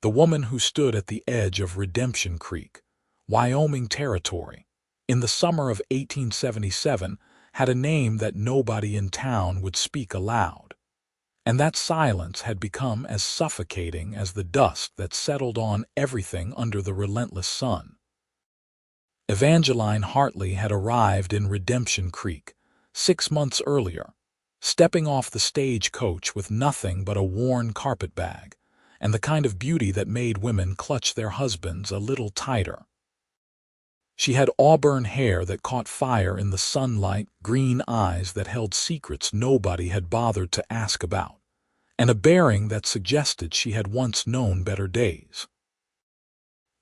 the woman who stood at the edge of Redemption Creek, Wyoming Territory, in the summer of 1877, had a name that nobody in town would speak aloud. And that silence had become as suffocating as the dust that settled on everything under the relentless sun. Evangeline Hartley had arrived in Redemption Creek 6 months earlier, stepping off the stagecoach with nothing but a worn carpetbag and the kind of beauty that made women clutch their husbands a little tighter. She had auburn hair that caught fire in the sunlight, green eyes that held secrets nobody had bothered to ask about, and a bearing that suggested she had once known better days.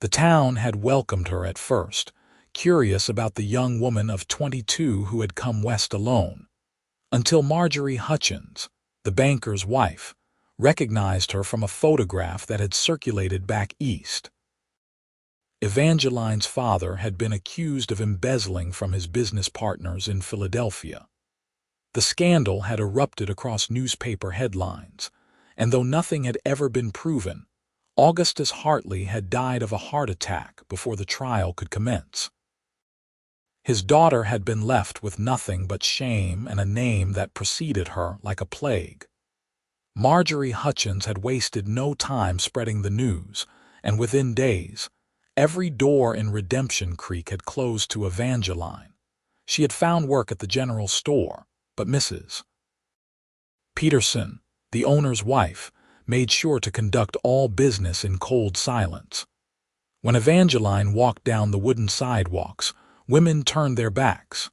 The town had welcomed her at first, curious about the young woman of 22 who had come west alone, until Marjorie Hutchins, the banker's wife, recognized her from a photograph that had circulated back east. Evangeline's father had been accused of embezzling from his business partners in Philadelphia. The scandal had erupted across newspaper headlines, and though nothing had ever been proven, Augustus Hartley had died of a heart attack before the trial could commence. His daughter had been left with nothing but shame and a name that preceded her like a plague. Marjorie Hutchins had wasted no time spreading the news, and within days, every door in Redemption Creek had closed to Evangeline. She had found work at the general store, but Mrs. Peterson, the owner's wife, made sure to conduct all business in cold silence. When Evangeline walked down the wooden sidewalks, women turned their backs.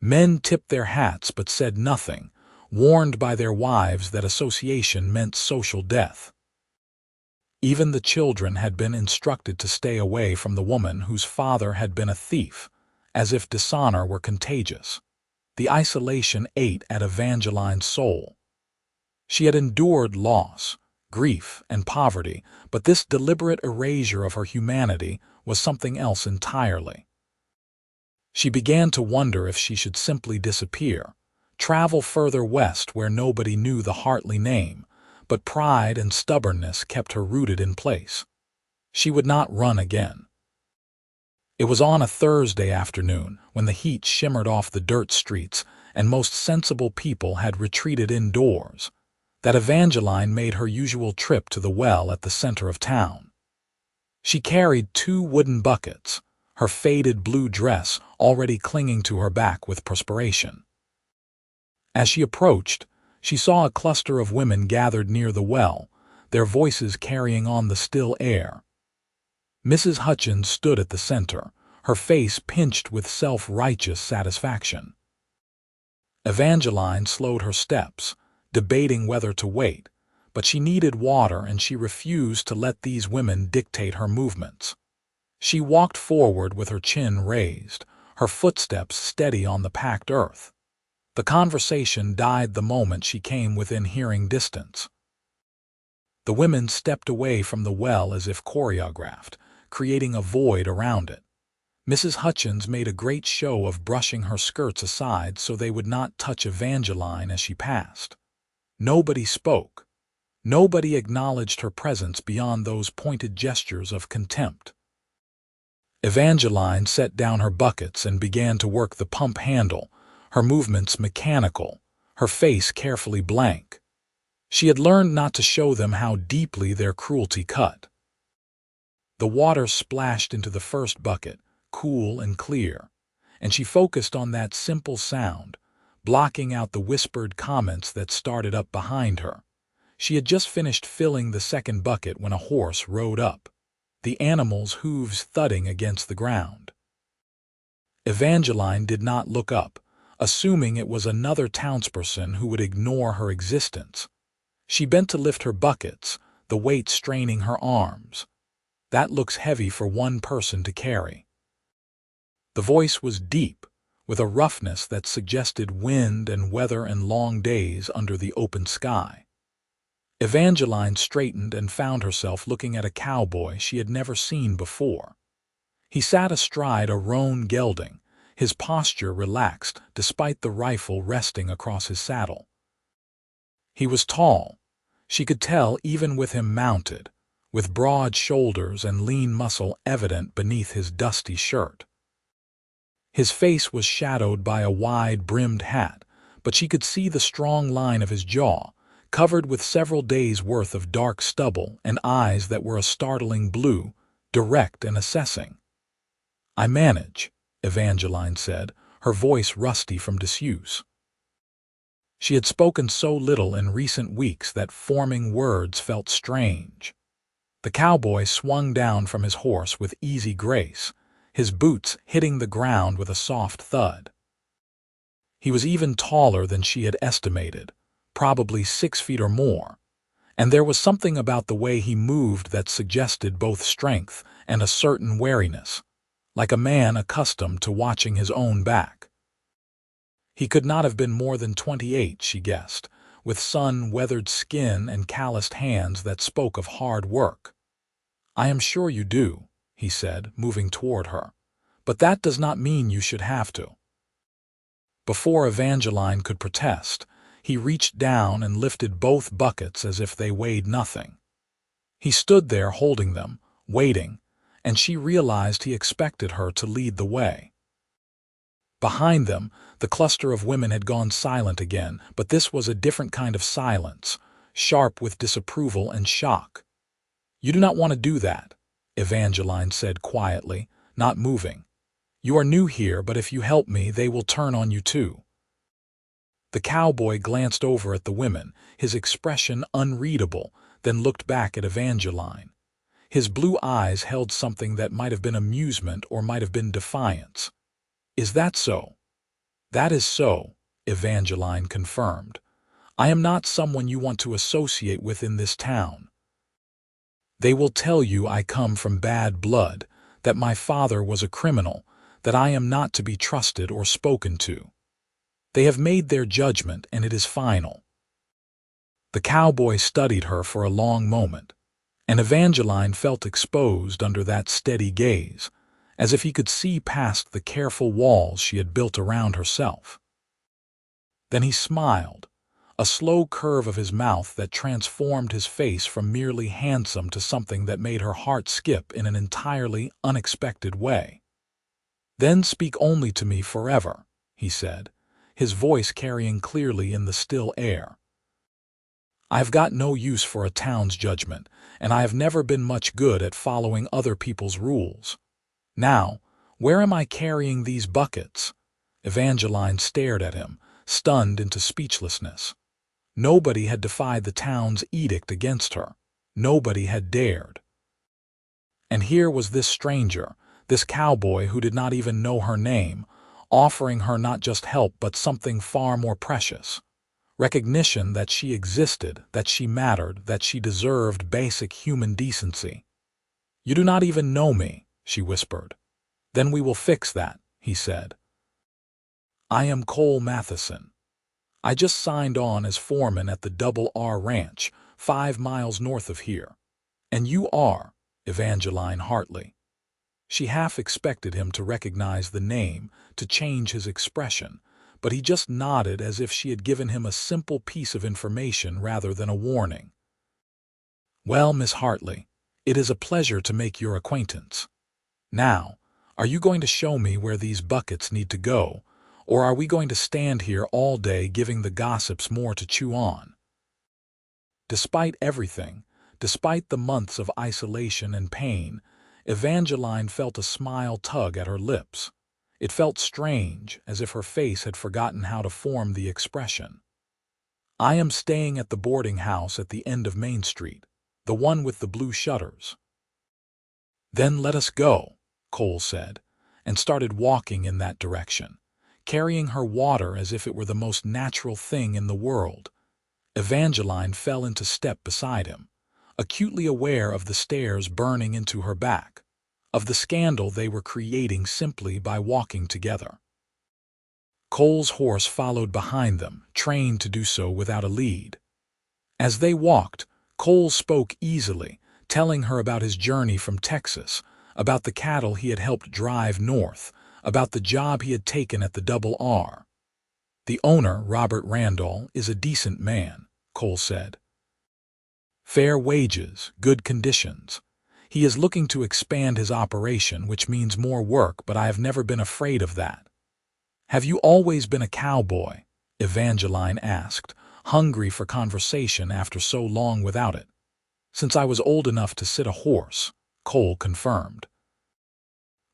Men tipped their hats but said nothing, warned by their wives that association meant social death. Even the children had been instructed to stay away from the woman whose father had been a thief, as if dishonor were contagious. The isolation ate at Evangeline's soul. She had endured loss, grief, and poverty, but this deliberate erasure of her humanity was something else entirely. She began to wonder if she should simply disappear, travel further west where nobody knew the Hartley name, but pride and stubbornness kept her rooted in place. She would not run again. It was on a Thursday afternoon, when the heat shimmered off the dirt streets and most sensible people had retreated indoors, that Evangeline made her usual trip to the well at the center of town. She carried 2 wooden buckets, her faded blue dress already clinging to her back with perspiration. As she approached, she saw a cluster of women gathered near the well, their voices carrying on the still air. Mrs. Hutchins stood at the center, her face pinched with self-righteous satisfaction. Evangeline slowed her steps, debating whether to wait, but she needed water and she refused to let these women dictate her movements. She walked forward with her chin raised, her footsteps steady on the packed earth. The conversation died the moment she came within hearing distance. The women stepped away from the well as if choreographed, creating a void around it. Mrs. Hutchins made a great show of brushing her skirts aside so they would not touch Evangeline as she passed. Nobody spoke. Nobody acknowledged her presence beyond those pointed gestures of contempt. Evangeline set down her buckets and began to work the pump handle, her movements mechanical, her face carefully blank. She had learned not to show them how deeply their cruelty cut. The water splashed into the first bucket, cool and clear, and she focused on that simple sound, blocking out the whispered comments that started up behind her. She had just finished filling the second bucket when a horse rode up, the animal's hooves thudding against the ground. Evangeline did not look up, assuming it was another townsperson who would ignore her existence. She bent to lift her buckets, the weight straining her arms. That looks heavy for one person to carry. The voice was deep, with a roughness that suggested wind and weather and long days under the open sky. Evangeline straightened and found herself looking at a cowboy she had never seen before. He sat astride a roan gelding, his posture relaxed despite the rifle resting across his saddle. He was tall, she could tell even with him mounted, with broad shoulders and lean muscle evident beneath his dusty shirt. His face was shadowed by a wide-brimmed hat, but she could see the strong line of his jaw, covered with several days' worth of dark stubble and eyes that were a startling blue, direct and assessing. "I manage," Evangeline said, her voice rusty from disuse. She had spoken so little in recent weeks that forming words felt strange. The cowboy swung down from his horse with easy grace, his boots hitting the ground with a soft thud. He was even taller than she had estimated, probably 6 feet or more, and there was something about the way he moved that suggested both strength and a certain wariness, like a man accustomed to watching his own back. He could not have been more than 28, she guessed, with sun-weathered skin and calloused hands that spoke of hard work. "I am sure you do," he said, moving toward her, "but that does not mean you should have to." Before Evangeline could protest, he reached down and lifted both buckets as if they weighed nothing. He stood there holding them, waiting, and she realized he expected her to lead the way. Behind them, the cluster of women had gone silent again, but this was a different kind of silence, sharp with disapproval and shock. "You do not want to do that," Evangeline said quietly, not moving. "You are new here, but if you help me, they will turn on you too." The cowboy glanced over at the women, his expression unreadable, then looked back at Evangeline. His blue eyes held something that might have been amusement or might have been defiance. "Is that so?" "That is so," Evangeline confirmed. "I am not someone you want to associate with in this town. They will tell you I come from bad blood, that my father was a criminal, that I am not to be trusted or spoken to. They have made their judgment, and it is final." The cowboy studied her for a long moment, and Evangeline felt exposed under that steady gaze, as if he could see past the careful walls she had built around herself. Then he smiled, a slow curve of his mouth that transformed his face from merely handsome to something that made her heart skip in an entirely unexpected way. "Then speak only to me forever," he said, his voice carrying clearly in the still air. "I have got no use for a town's judgment, and I have never been much good at following other people's rules. Now, where am I carrying these buckets?" Evangeline stared at him, stunned into speechlessness. Nobody had defied the town's edict against her. Nobody had dared. And here was this stranger, this cowboy who did not even know her name, offering her not just help but something far more precious. Recognition that she existed, that she mattered, that she deserved basic human decency. "You do not even know me," she whispered. "Then we will fix that," he said. "I am Cole Matheson. I just signed on as foreman at the Double R Ranch, 5 miles north of here. And you are Evangeline Hartley." She half expected him to recognize the name, to change his expression, but he just nodded as if she had given him a simple piece of information rather than a warning. "Well, Miss Hartley, it is a pleasure to make your acquaintance. Now, are you going to show me where these buckets need to go, or are we going to stand here all day giving the gossips more to chew on?" Despite everything, despite the months of isolation and pain, Evangeline felt a smile tug at her lips. It felt strange, as if her face had forgotten how to form the expression. "I am staying at the boarding house at the end of Main Street, the one with the blue shutters." "Then let us go," Cole said, and started walking in that direction, carrying her water as if it were the most natural thing in the world. Evangeline fell into step beside him, acutely aware of the stares burning into her back, of the scandal they were creating simply by walking together. Cole's horse followed behind them, trained to do so without a lead. As they walked, Cole spoke easily, telling her about his journey from Texas, about the cattle he had helped drive north, about the job he had taken at the Double R. "The owner, Robert Randall, is a decent man," Cole said. Fair wages, good conditions. He is looking to expand his operation, which means more work, but I have never been afraid of that. Have you always been a cowboy? Evangeline asked, hungry for conversation after so long without it. Since I was old enough to sit a horse, Cole confirmed.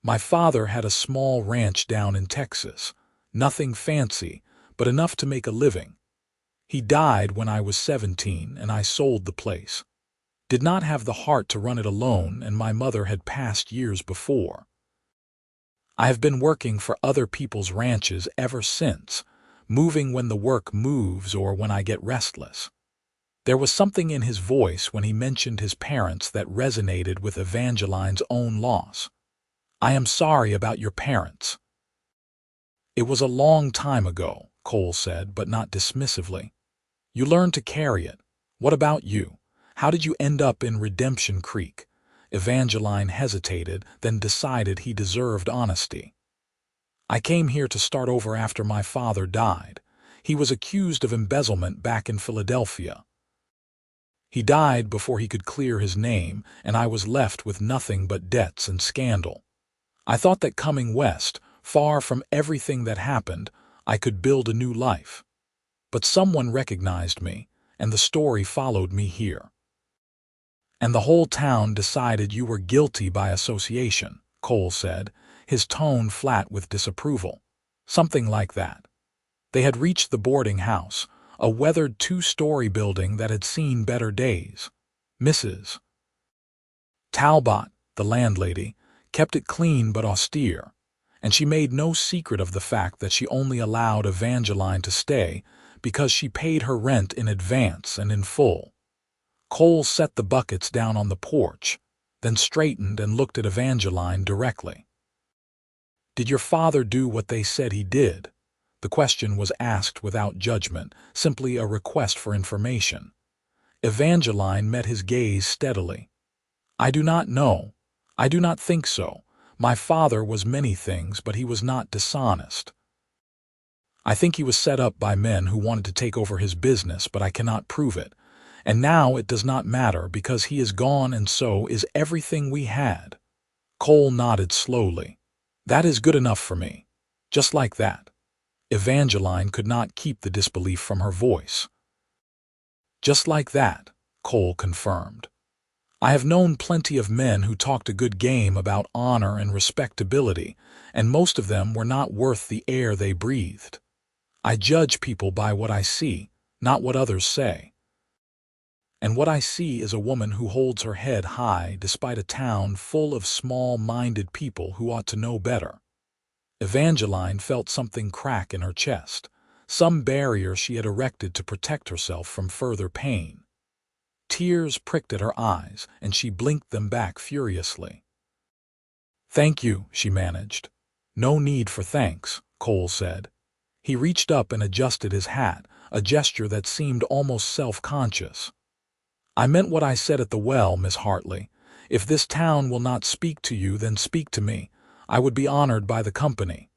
My father had a small ranch down in Texas. Nothing fancy, but enough to make a living. He died when I was 17 and I sold the place. Did not have the heart to run it alone, and my mother had passed years before. I have been working for other people's ranches ever since, moving when the work moves or when I get restless. There was something in his voice when he mentioned his parents that resonated with Evangeline's own loss. I am sorry about your parents. It was a long time ago, Cole said, but not dismissively. You learned to carry it. What about you? How did you end up in Redemption Creek? Evangeline hesitated, then decided he deserved honesty. I came here to start over after my father died. He was accused of embezzlement back in Philadelphia. He died before he could clear his name, and I was left with nothing but debts and scandal. I thought that coming west, far from everything that happened, I could build a new life. But someone recognized me, and the story followed me here. And the whole town decided you were guilty by association, Cole said, his tone flat with disapproval. Something like that. They had reached the boarding house, a weathered two-story building that had seen better days. Mrs. Talbot, the landlady, kept it clean but austere, and she made no secret of the fact that she only allowed Evangeline to stay because she paid her rent in advance and in full. Cole set the buckets down on the porch, then straightened and looked at Evangeline directly. Did your father do what they said he did? The question was asked without judgment, simply a request for information. Evangeline met his gaze steadily. I do not know. I do not think so. My father was many things, but he was not dishonest. I think he was set up by men who wanted to take over his business, but I cannot prove it. And now it does not matter because he is gone, and so is everything we had. Cole nodded slowly. That is good enough for me. Just like that. Evangeline could not keep the disbelief from her voice. Just like that, Cole confirmed. I have known plenty of men who talked a good game about honor and respectability, and most of them were not worth the air they breathed. I judge people by what I see, not what others say. And what I see is a woman who holds her head high despite a town full of small-minded people who ought to know better. Evangeline felt something crack in her chest, some barrier she had erected to protect herself from further pain. Tears pricked at her eyes, and she blinked them back furiously. Thank you, she managed. No need for thanks, Cole said. He reached up and adjusted his hat, a gesture that seemed almost self-conscious. I meant what I said at the well, Miss Hartley. If this town will not speak to you, then speak to me. I would be honored by the company.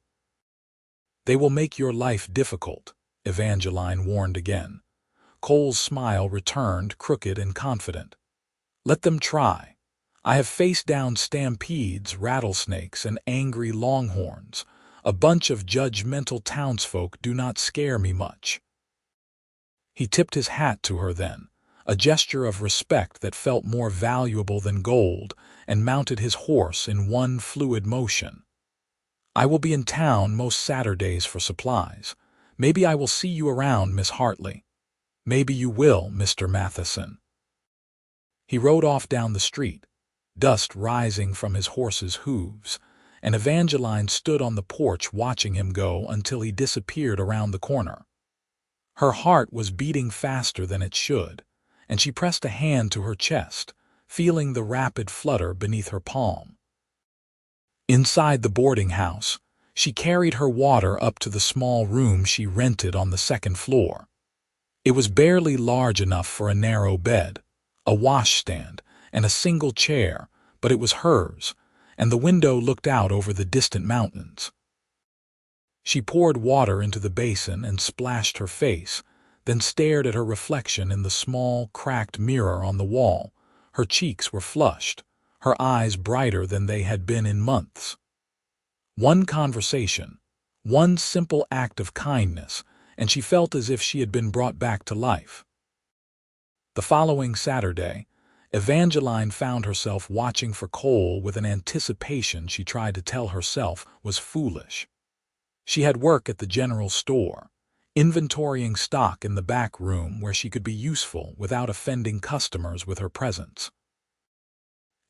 They will make your life difficult, Evangeline warned again. Cole's smile returned, crooked and confident. Let them try. I have faced down stampedes, rattlesnakes, and angry longhorns. A bunch of judgmental townsfolk do not scare me much. He tipped his hat to her then, a gesture of respect that felt more valuable than gold, and mounted his horse in one fluid motion. I will be in town most Saturdays for supplies. Maybe I will see you around, Miss Hartley. Maybe you will, Mr. Matheson. He rode off down the street, dust rising from his horse's hooves, and Evangeline stood on the porch watching him go until he disappeared around the corner. Her heart was beating faster than it should, and she pressed a hand to her chest, feeling the rapid flutter beneath her palm. Inside the boarding house, she carried her water up to the small room she rented on the second floor. It was barely large enough for a narrow bed, a washstand, and a single chair, but it was hers, and the window looked out over the distant mountains. She poured water into the basin and splashed her face, then stared at her reflection in the small, cracked mirror on the wall. Her cheeks were flushed, her eyes brighter than they had been in months. One conversation, one simple act of kindness, and she felt as if she had been brought back to life. The following Saturday, Evangeline found herself watching for Cole with an anticipation she tried to tell herself was foolish. She had work at the general store, inventorying stock in the back room where she could be useful without offending customers with her presence.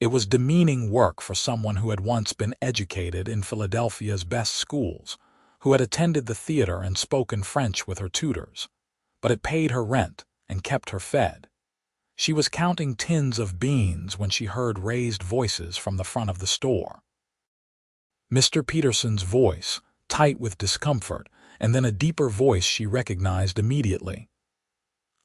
It was demeaning work for someone who had once been educated in Philadelphia's best schools, who had attended the theater and spoken French with her tutors, but it paid her rent and kept her fed. She was counting tins of beans when she heard raised voices from the front of the store. Mr. Peterson's voice, tight with discomfort, and then a deeper voice she recognized immediately.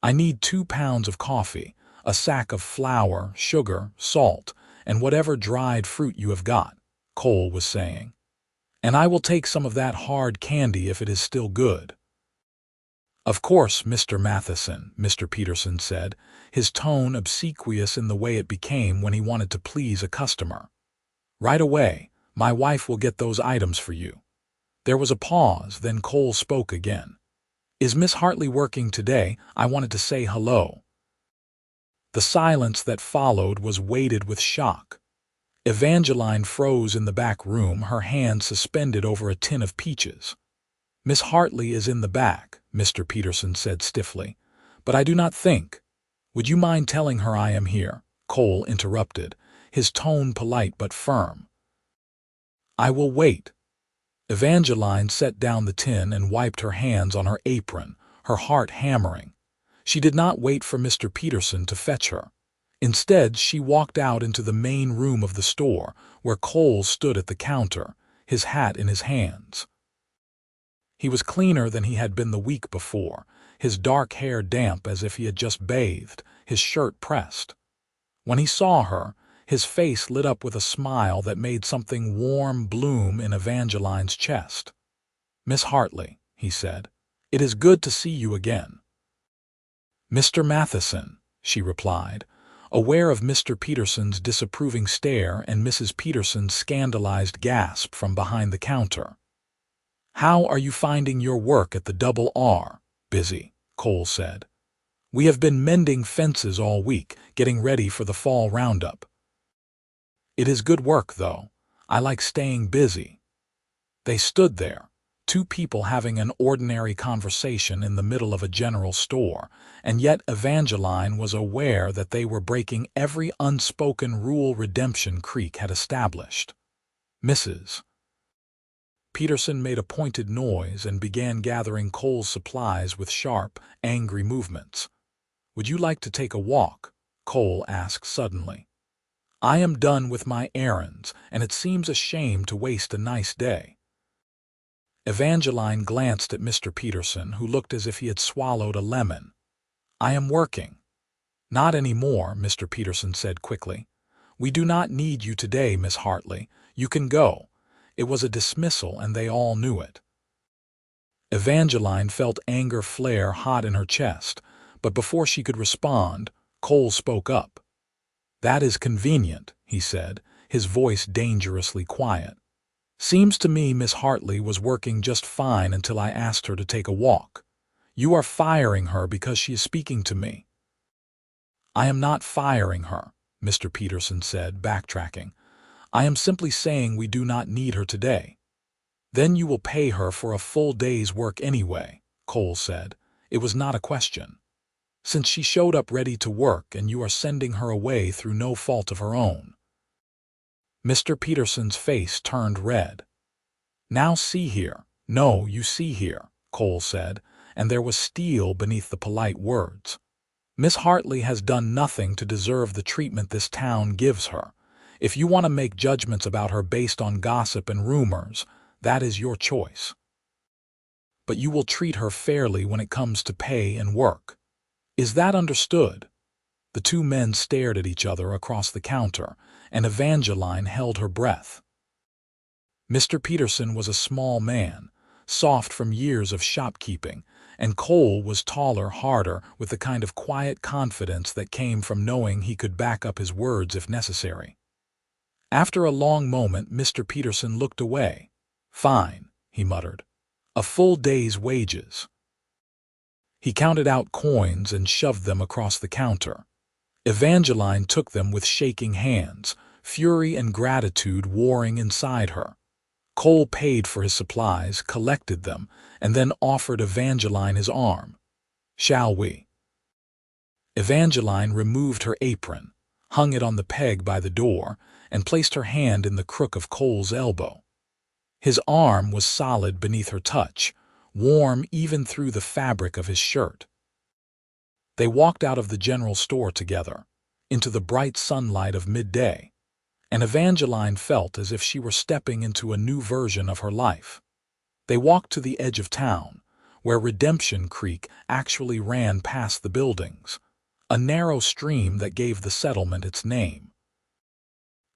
"I need 2 pounds of coffee, a sack of flour, sugar, salt, and whatever dried fruit you have got," Cole was saying. "And I will take some of that hard candy if it is still good." "Of course, Mr. Matheson," Mr. Peterson said, his tone obsequious in the way it became when he wanted to please a customer. "Right away, my wife will get those items for you." There was a pause, then Cole spoke again. "Is Miss Hartley working today? I wanted to say hello." The silence that followed was weighted with shock. Evangeline froze in the back room, her hand suspended over a tin of peaches. "Miss Hartley is in the back," Mr. Peterson said stiffly, "but I do not think—" "Would you mind telling her I am here?" Cole interrupted, his tone polite but firm. "I will wait." Evangeline set down the tin and wiped her hands on her apron, her heart hammering. She did not wait for Mr. Peterson to fetch her. Instead, she walked out into the main room of the store, where Cole stood at the counter, his hat in his hands. He was cleaner than he had been the week before, his dark hair damp as if he had just bathed, his shirt pressed. When he saw her, his face lit up with a smile that made something warm bloom in Evangeline's chest. "Miss Hartley," he said, "it is good to see you again." "Mr. Matheson," she replied, aware of Mr. Peterson's disapproving stare and Mrs. Peterson's scandalized gasp from behind the counter. "How are you finding your work at the Double R?" "Busy," Cole said. "We have been mending fences all week, getting ready for the fall roundup." "It is good work, though. I like staying busy." They stood there, two people having an ordinary conversation in the middle of a general store, and yet Evangeline was aware that they were breaking every unspoken rule Redemption Creek had established. "Mrs. Peterson made a pointed noise and began gathering Cole's supplies with sharp, angry movements. "Would you like to take a walk?" Cole asked suddenly. "I am done with my errands, and it seems a shame to waste a nice day." Evangeline glanced at Mr. Peterson, who looked as if he had swallowed a lemon. "I am working." "Not anymore," Mr. Peterson said quickly. "We do not need you today, Miss Hartley. You can go." It was a dismissal, and they all knew it. Evangeline felt anger flare hot in her chest, but before she could respond, Cole spoke up. "That is convenient," he said, his voice dangerously quiet. "Seems to me Miss Hartley was working just fine until I asked her to take a walk. You are firing her because she is speaking to me." "I am not firing her," Mr. Peterson said, backtracking. "I am simply saying we do not need her today." "Then you will pay her for a full day's work anyway," Cole said. It was not a question. "Since she showed up ready to work and you are sending her away through no fault of her own." Mr. Peterson's face turned red. "Now see here." "No, you see here," Cole said, and there was steel beneath the polite words. "Miss Hartley has done nothing to deserve the treatment this town gives her. If you want to make judgments about her based on gossip and rumors, that is your choice. But you will treat her fairly when it comes to pay and work. Is that understood?" The two men stared at each other across the counter, and Evangeline held her breath. Mr. Peterson was a small man, soft from years of shopkeeping, and Cole was taller, harder, with the kind of quiet confidence that came from knowing he could back up his words if necessary. After a long moment, Mr. Peterson looked away. "Fine," he muttered. "A full day's wages." He counted out coins and shoved them across the counter. Evangeline took them with shaking hands, fury and gratitude warring inside her. Cole paid for his supplies, collected them, and then offered Evangeline his arm. "Shall we?" Evangeline removed her apron, hung it on the peg by the door, and placed her hand in the crook of Cole's elbow. His arm was solid beneath her touch, warm even through the fabric of his shirt. They walked out of the general store together, into the bright sunlight of midday, and Evangeline felt as if she were stepping into a new version of her life. They walked to the edge of town, where Redemption Creek actually ran past the buildings, a narrow stream that gave the settlement its name.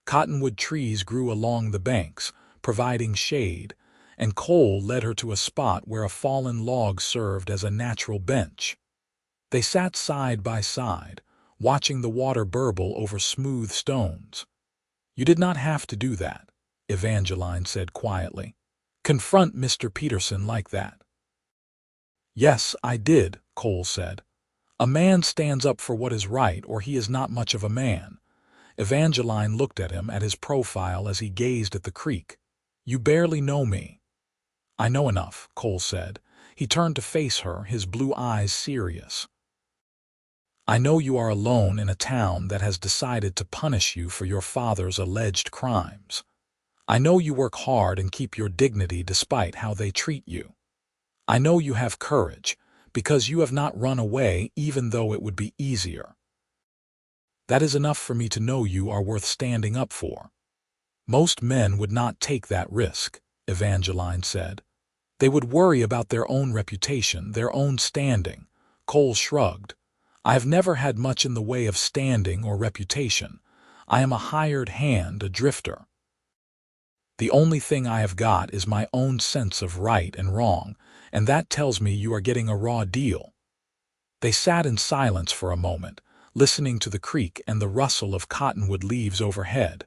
Cottonwood trees grew along the banks, providing shade, and Cole led her to a spot where a fallen log served as a natural bench. They sat side by side, watching the water burble over smooth stones. "You did not have to do that," Evangeline said quietly. "Confront Mr. Peterson like that." "Yes, I did," Cole said. "A man stands up for what is right, or he is not much of a man." Evangeline looked at him, at his profile as he gazed at the creek. "You barely know me." "I know enough," Cole said. He turned to face her, his blue eyes serious. "I know you are alone in a town that has decided to punish you for your father's alleged crimes. I know you work hard and keep your dignity despite how they treat you. I know you have courage, because you have not run away even though it would be easier. That is enough for me to know you are worth standing up for." "Most men would not take that risk," Evangeline said. "They would worry about their own reputation, their own standing." Cole shrugged. "I have never had much in the way of standing or reputation. I am a hired hand, a drifter. The only thing I have got is my own sense of right and wrong, and that tells me you are getting a raw deal." They sat in silence for a moment, listening to the creek and the rustle of cottonwood leaves overhead.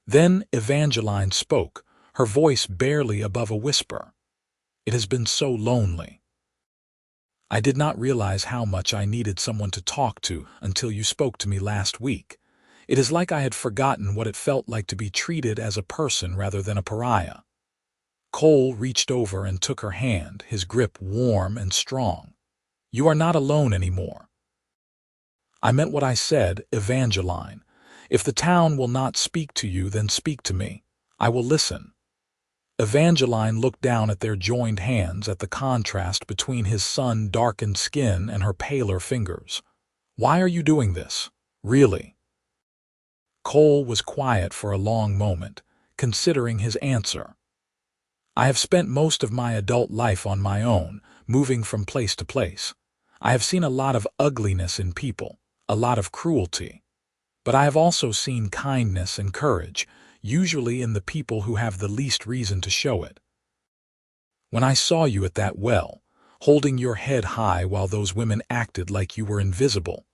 Then Evangeline spoke, her voice barely above a whisper. "It has been so lonely. I did not realize how much I needed someone to talk to until you spoke to me last week. It is like I had forgotten what it felt like to be treated as a person rather than a pariah." Cole reached over and took her hand, his grip warm and strong. "You are not alone anymore." "I meant what I said, Evangeline. If the town will not speak to you, then speak to me. I will listen." Evangeline looked down at their joined hands, at the contrast between his sun-darkened skin and her paler fingers. "Why are you doing this? Really?" Cole was quiet for a long moment, considering his answer. "I have spent most of my adult life on my own, moving from place to place. I have seen a lot of ugliness in people, a lot of cruelty. But I have also seen kindness and courage, usually in the people who have the least reason to show it. When I saw you at that well, holding your head high while those women acted like you were invisible,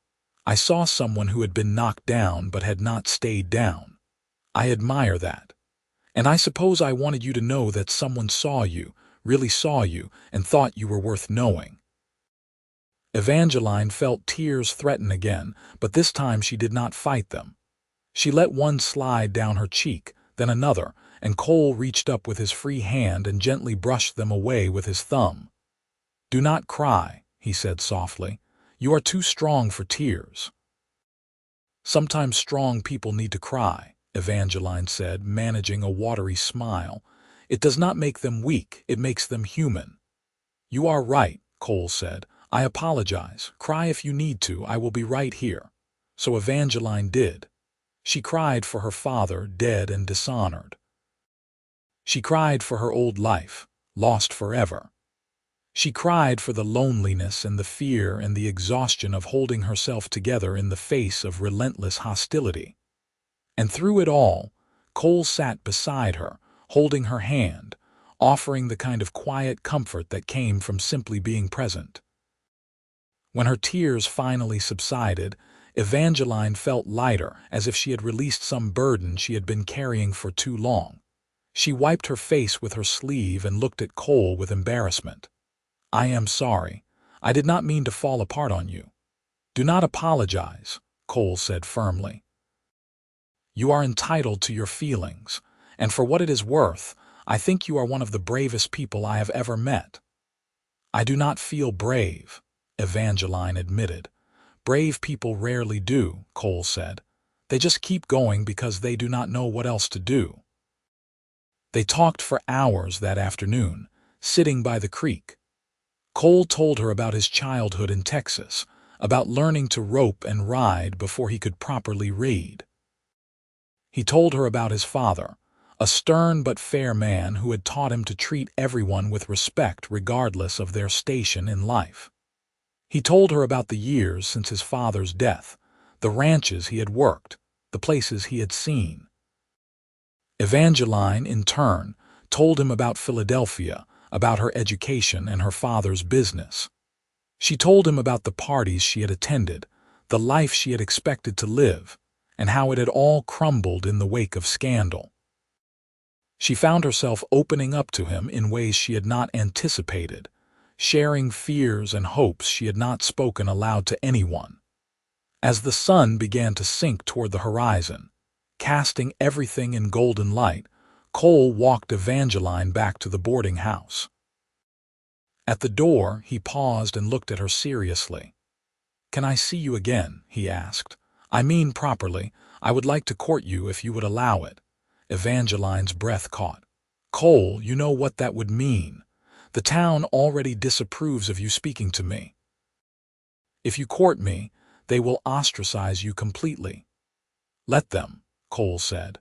I saw someone who had been knocked down but had not stayed down. I admire that. And I suppose I wanted you to know that someone saw you, really saw you, and thought you were worth knowing." Evangeline felt tears threaten again, but this time she did not fight them. She let one slide down her cheek, then another, and Cole reached up with his free hand and gently brushed them away with his thumb. "Do not cry," he said softly. "You are too strong for tears." "Sometimes strong people need to cry," Evangeline said, managing a watery smile. "It does not make them weak, it makes them human." "You are right," Cole said. "I apologize. Cry if you need to. I will be right here." So Evangeline did. She cried for her father, dead and dishonored. She cried for her old life, lost forever. She cried for the loneliness and the fear and the exhaustion of holding herself together in the face of relentless hostility. And through it all, Cole sat beside her, holding her hand, offering the kind of quiet comfort that came from simply being present. When her tears finally subsided, Evangeline felt lighter, as if she had released some burden she had been carrying for too long. She wiped her face with her sleeve and looked at Cole with embarrassment. "I am sorry. I did not mean to fall apart on you." "Do not apologize," Cole said firmly. "You are entitled to your feelings, and for what it is worth, I think you are one of the bravest people I have ever met." "I do not feel brave," Evangeline admitted. "Brave people rarely do," Cole said. "They just keep going because they do not know what else to do." They talked for hours that afternoon, sitting by the creek. Cole told her about his childhood in Texas, about learning to rope and ride before he could properly read. He told her about his father, a stern but fair man who had taught him to treat everyone with respect regardless of their station in life. He told her about the years since his father's death, the ranches he had worked, the places he had seen. Evangeline, in turn, told him about Philadelphia, about her education and her father's business. She told him about the parties she had attended, the life she had expected to live, and how it had all crumbled in the wake of scandal. She found herself opening up to him in ways she had not anticipated, sharing fears and hopes she had not spoken aloud to anyone. As the sun began to sink toward the horizon, casting everything in golden light, Cole walked Evangeline back to the boarding house. At the door, he paused and looked at her seriously. "Can I see you again?" he asked. "I mean properly. I would like to court you if you would allow it." Evangeline's breath caught. "Cole, you know what that would mean. The town already disapproves of you speaking to me. If you court me, they will ostracize you completely." "Let them," Cole said.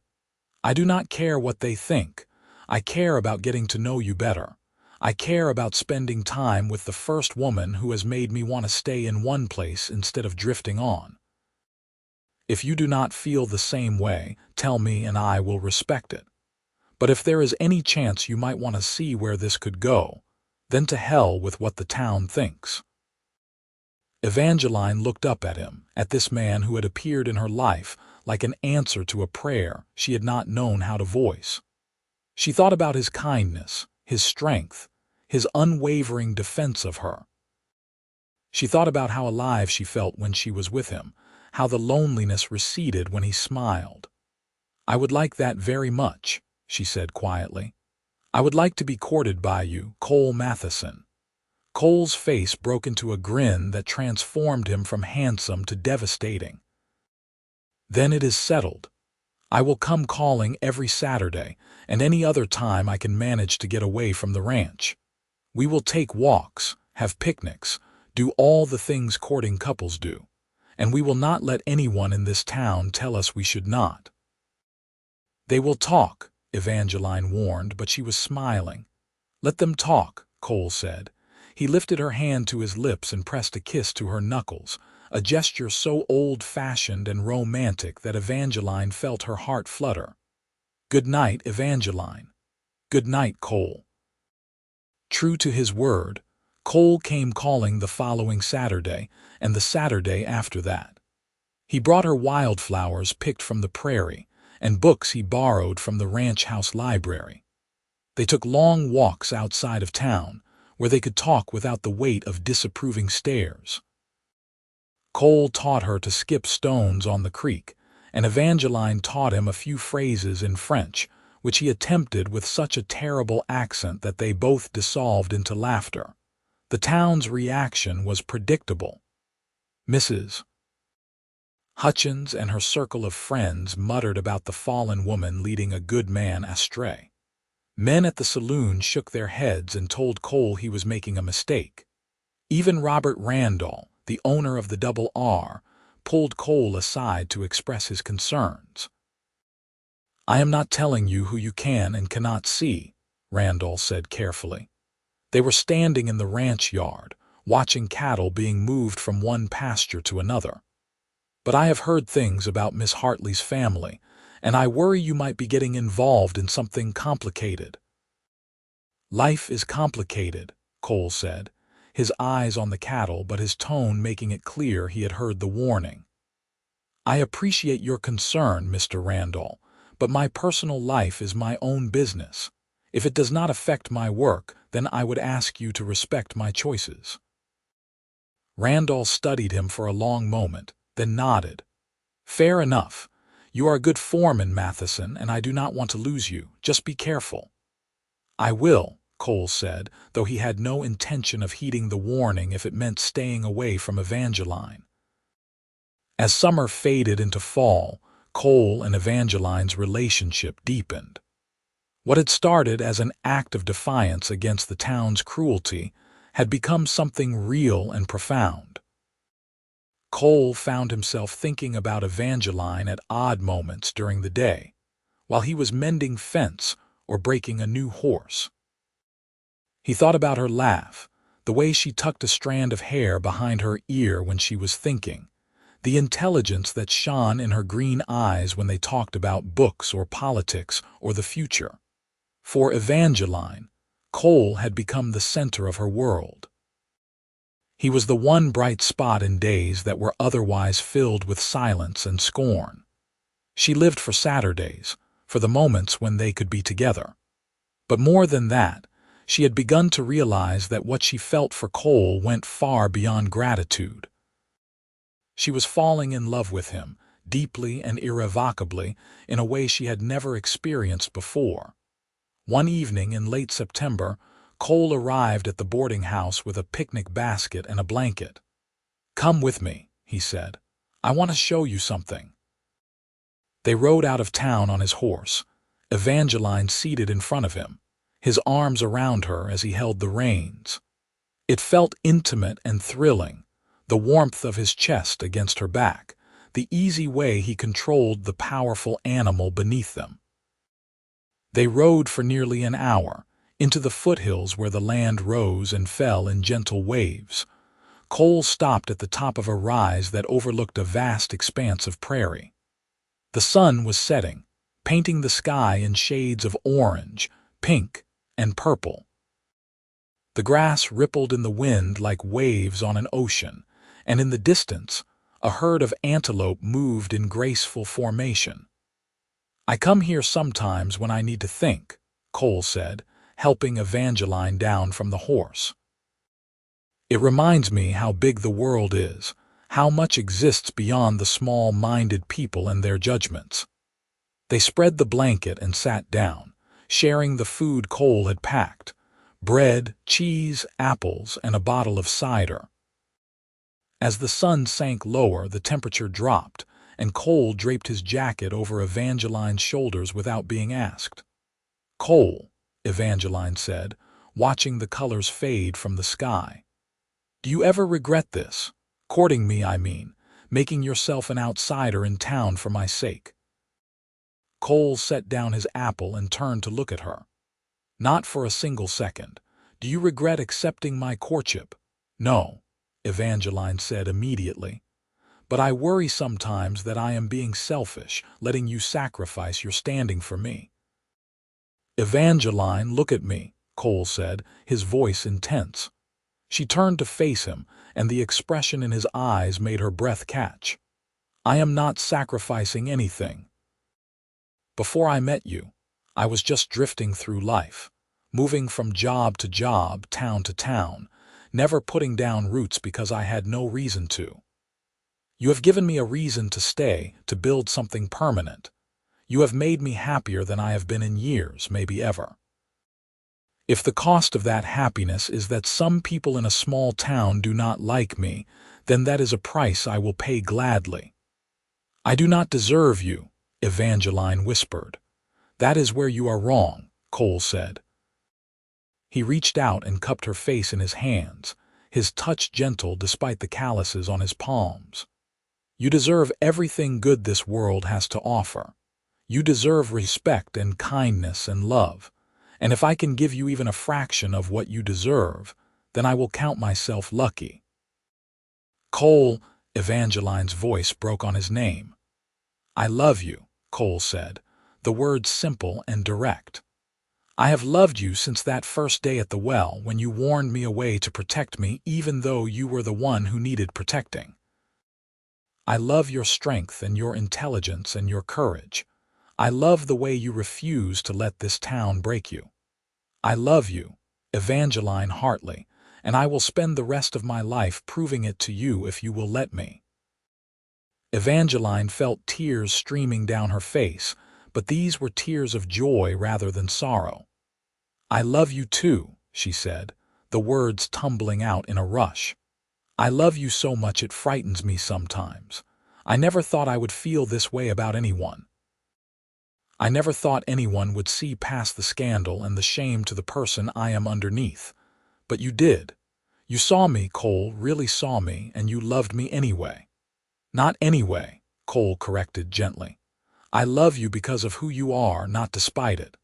"I do not care what they think. I care about getting to know you better. I care about spending time with the first woman who has made me want to stay in one place instead of drifting on. If you do not feel the same way, tell me and I will respect it. But if there is any chance you might want to see where this could go, then to hell with what the town thinks." Evangeline looked up at him, at this man who had appeared in her life like an answer to a prayer she had not known how to voice. She thought about his kindness, his strength, his unwavering defense of her. She thought about how alive she felt when she was with him, how the loneliness receded when he smiled. "I would like that very much," she said quietly. "I would like to be courted by you, Cole Matheson." Cole's face broke into a grin that transformed him from handsome to devastating. "Then it is settled. I will come calling every Saturday, and any other time I can manage to get away from the ranch. We will take walks, have picnics, do all the things courting couples do, and we will not let anyone in this town tell us we should not." "They will talk," Evangeline warned, but she was smiling. "Let them talk," Cole said. He lifted her hand to his lips and pressed a kiss to her knuckles, a gesture so old-fashioned and romantic that Evangeline felt her heart flutter. "Good night, Evangeline." "Good night, Cole." True to his word, Cole came calling the following Saturday and the Saturday after that. He brought her wildflowers picked from the prairie and books he borrowed from the ranch house library. They took long walks outside of town, where they could talk without the weight of disapproving stares. Cole taught her to skip stones on the creek, and Evangeline taught him a few phrases in French, which he attempted with such a terrible accent that they both dissolved into laughter. The town's reaction was predictable. Mrs. Hutchins and her circle of friends muttered about the fallen woman leading a good man astray. Men at the saloon shook their heads and told Cole he was making a mistake. Even Robert Randall, the owner of the Double R, pulled Cole aside to express his concerns. "I am not telling you who you can and cannot see," Randall said carefully. They were standing in the ranch yard, watching cattle being moved from one pasture to another. "But I have heard things about Miss Hartley's family, and I worry you might be getting involved in something complicated." Life is complicated, Cole said, his eyes on the cattle but his tone making it clear he had heard the warning. I appreciate your concern, Mr. Randall, but my personal life is my own business. If it does not affect my work, then I would ask you to respect my choices. Randall studied him for a long moment, then nodded. Fair enough. You are a good foreman, Matheson, and I do not want to lose you. Just be careful. I will, Cole said, though he had no intention of heeding the warning if it meant staying away from Evangeline. As summer faded into fall, Cole and Evangeline's relationship deepened. What had started as an act of defiance against the town's cruelty had become something real and profound. Cole found himself thinking about Evangeline at odd moments during the day, while he was mending fence or breaking a new horse. He thought about her laugh, the way she tucked a strand of hair behind her ear when she was thinking, the intelligence that shone in her green eyes when they talked about books or politics or the future. For Evangeline, Cole had become the center of her world. He was the one bright spot in days that were otherwise filled with silence and scorn. She lived for Saturdays, for the moments when they could be together. But more than that, she had begun to realize that what she felt for Cole went far beyond gratitude. She was falling in love with him, deeply and irrevocably, in a way she had never experienced before. One evening in late September, Cole arrived at the boarding house with a picnic basket and a blanket. Come with me, he said. I want to show you something. They rode out of town on his horse, Evangeline seated in front of him, his arms around her as he held the reins. It felt intimate and thrilling, the warmth of his chest against her back, the easy way he controlled the powerful animal beneath them. They rode for nearly an hour, into the foothills where the land rose and fell in gentle waves. Cole stopped at the top of a rise that overlooked a vast expanse of prairie. The sun was setting, painting the sky in shades of orange, pink, and purple. The grass rippled in the wind like waves on an ocean, and in the distance, a herd of antelope moved in graceful formation. I come here sometimes when I need to think, Cole said, helping Evangeline down from the horse. It reminds me how big the world is, how much exists beyond the small-minded people and their judgments. They spread the blanket and sat down, sharing the food Cole had packed, bread, cheese, apples, and a bottle of cider. As the sun sank lower, the temperature dropped, and Cole draped his jacket over Evangeline's shoulders without being asked. Cole, Evangeline said, watching the colors fade from the sky. Do you ever regret this? Courting me, I mean, making yourself an outsider in town for my sake. Cole set down his apple and turned to look at her. Not for a single second. Do you regret accepting my courtship? No, Evangeline said immediately. But I worry sometimes that I am being selfish, letting you sacrifice your standing for me. Evangeline, look at me, Cole said, his voice intense. She turned to face him, and the expression in his eyes made her breath catch. I am not sacrificing anything. Before I met you, I was just drifting through life, moving from job to job, town to town, never putting down roots because I had no reason to. You have given me a reason to stay, to build something permanent. You have made me happier than I have been in years, maybe ever. If the cost of that happiness is that some people in a small town do not like me, then that is a price I will pay gladly. I do not deserve you, Evangeline whispered. That is where you are wrong, Cole said. He reached out and cupped her face in his hands, his touch gentle despite the calluses on his palms. You deserve everything good this world has to offer. You deserve respect and kindness and love, and if I can give you even a fraction of what you deserve, then I will count myself lucky. Cole, Evangeline's voice broke on his name. I love you, Cole said, the words simple and direct. I have loved you since that first day at the well when you warned me away to protect me even though you were the one who needed protecting. I love your strength and your intelligence and your courage. I love the way you refuse to let this town break you. I love you, Evangeline Hartley, and I will spend the rest of my life proving it to you if you will let me. Evangeline felt tears streaming down her face, but these were tears of joy rather than sorrow. I love you too, she said, the words tumbling out in a rush. I love you so much it frightens me sometimes. I never thought I would feel this way about anyone. I never thought anyone would see past the scandal and the shame to the person I am underneath. But you did. You saw me, Cole, really saw me, and you loved me anyway. Not anyway, Cole corrected gently. I love you because of who you are, not despite it.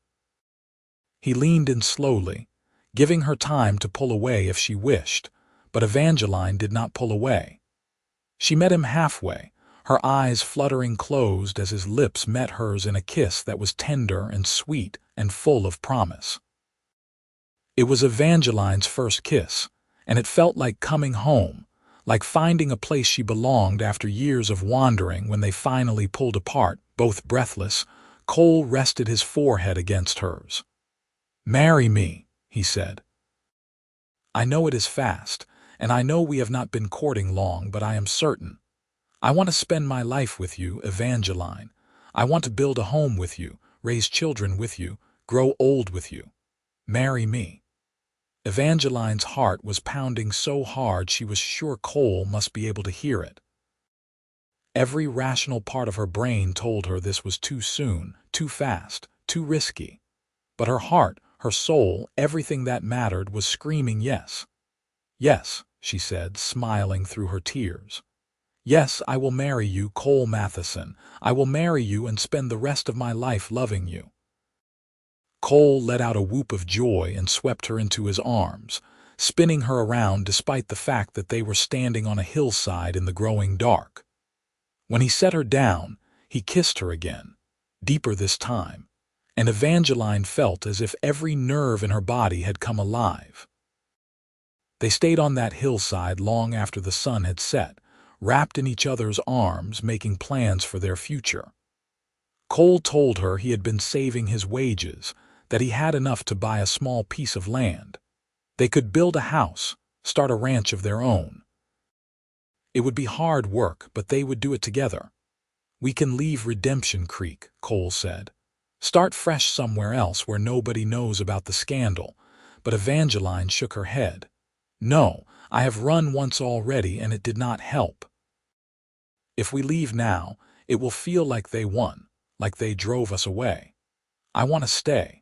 He leaned in slowly, giving her time to pull away if she wished, but Evangeline did not pull away. She met him halfway, her eyes fluttering closed as his lips met hers in a kiss that was tender and sweet and full of promise. It was Evangeline's first kiss, and it felt like coming home, like finding a place she belonged after years of wandering. When they finally pulled apart, both breathless, Cole rested his forehead against hers. "Marry me," he said. "I know it is fast, and I know we have not been courting long, but I am certain. I want to spend my life with you, Evangeline. I want to build a home with you, raise children with you, grow old with you. Marry me." Evangeline's heart was pounding so hard she was sure Cole must be able to hear it. Every rational part of her brain told her this was too soon, too fast, too risky. But her heart, her soul, everything that mattered was screaming yes. "Yes," she said, smiling through her tears. "Yes, I will marry you, Cole Matheson. I will marry you and spend the rest of my life loving you." Cole let out a whoop of joy and swept her into his arms, spinning her around despite the fact that they were standing on a hillside in the growing dark. When he set her down, he kissed her again, deeper this time, and Evangeline felt as if every nerve in her body had come alive. They stayed on that hillside long after the sun had set, wrapped in each other's arms, making plans for their future. Cole told her he had been saving his wages, that he had enough to buy a small piece of land. They could build a house, start a ranch of their own. It would be hard work, but they would do it together. "We can leave Redemption Creek," Cole said. "Start fresh somewhere else where nobody knows about the scandal." But Evangeline shook her head. "No, I have run once already and it did not help. If we leave now, it will feel like they won, like they drove us away. I want to stay.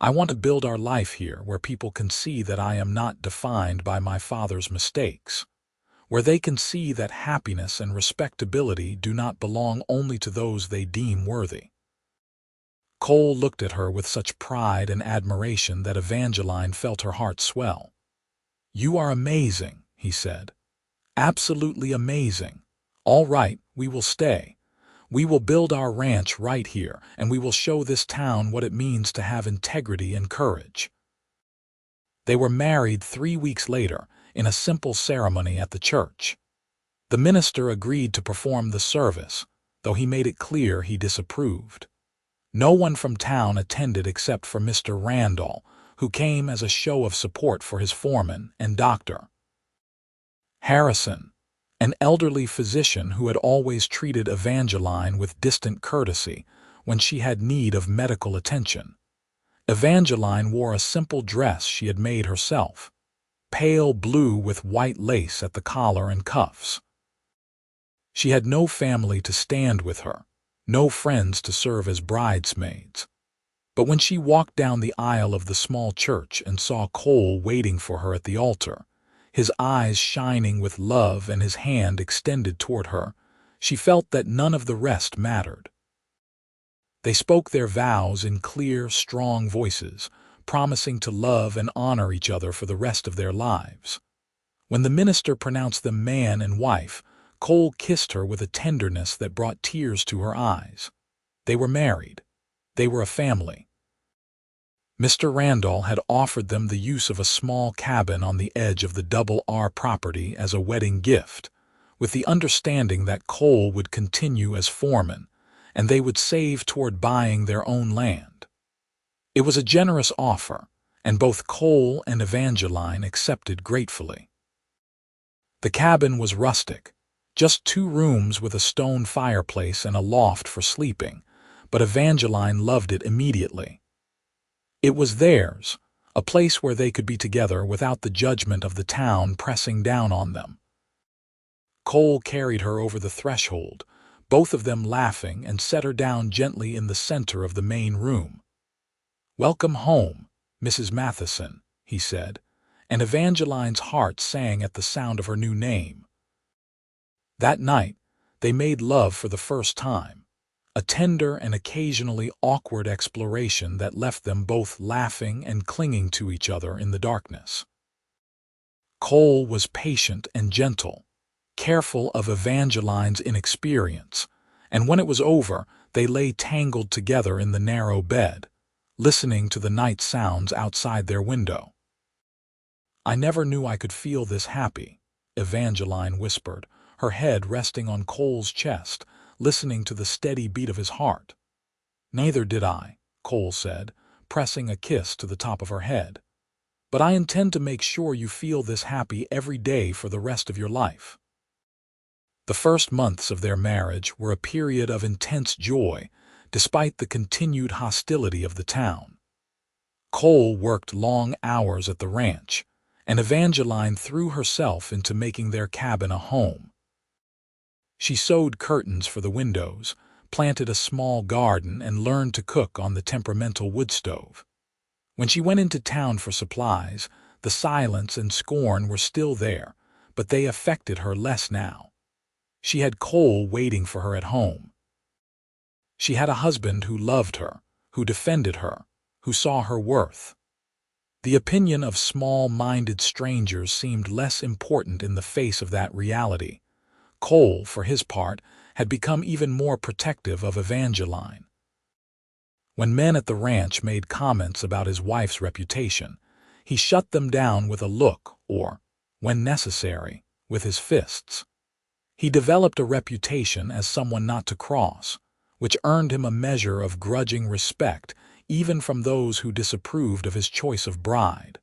I want to build our life here where people can see that I am not defined by my father's mistakes, where they can see that happiness and respectability do not belong only to those they deem worthy." Cole looked at her with such pride and admiration that Evangeline felt her heart swell. "You are amazing," he said. "Absolutely amazing. All right, we will stay. We will build our ranch right here, and we will show this town what it means to have integrity and courage." They were married 3 weeks later in a simple ceremony at the church. The minister agreed to perform the service, though he made it clear he disapproved. No one from town attended except for Mr. Randall, who came as a show of support for his foreman and doctor. Harrison, an elderly physician who had always treated Evangeline with distant courtesy when she had need of medical attention. Evangeline wore a simple dress she had made herself, pale blue with white lace at the collar and cuffs. She had no family to stand with her, no friends to serve as bridesmaids. But when she walked down the aisle of the small church and saw Cole waiting for her at the altar, his eyes shining with love and his hand extended toward her, she felt that none of the rest mattered. They spoke their vows in clear, strong voices, promising to love and honor each other for the rest of their lives. When the minister pronounced them man and wife, Cole kissed her with a tenderness that brought tears to her eyes. They were married. They were a family. Mr. Randall had offered them the use of a small cabin on the edge of the Double R property as a wedding gift, with the understanding that Cole would continue as foreman, and they would save toward buying their own land. It was a generous offer, and both Cole and Evangeline accepted gratefully. The cabin was rustic, just 2 rooms with a stone fireplace and a loft for sleeping, but Evangeline loved it immediately. It was theirs, a place where they could be together without the judgment of the town pressing down on them. Cole carried her over the threshold, both of them laughing, and set her down gently in the center of the main room. "Welcome home, Mrs. Matheson," he said, and Evangeline's heart sang at the sound of her new name. That night, they made love for the first time, a tender and occasionally awkward exploration that left them both laughing and clinging to each other in the darkness. Cole was patient and gentle, careful of Evangeline's inexperience, and when it was over, they lay tangled together in the narrow bed, listening to the night sounds outside their window. "I never knew I could feel this happy," Evangeline whispered, her head resting on Cole's chest, listening to the steady beat of his heart. "Neither did I," Cole said, pressing a kiss to the top of her head. "But I intend to make sure you feel this happy every day for the rest of your life." The first months of their marriage were a period of intense joy, despite the continued hostility of the town. Cole worked long hours at the ranch, and Evangeline threw herself into making their cabin a home. She sewed curtains for the windows, planted a small garden, and learned to cook on the temperamental wood stove. When she went into town for supplies, the silence and scorn were still there, but they affected her less now. She had Cole waiting for her at home. She had a husband who loved her, who defended her, who saw her worth. The opinion of small-minded strangers seemed less important in the face of that reality. Cole, for his part, had become even more protective of Evangeline. When men at the ranch made comments about his wife's reputation, he shut them down with a look or, when necessary, with his fists. He developed a reputation as someone not to cross, which earned him a measure of grudging respect even from those who disapproved of his choice of bride.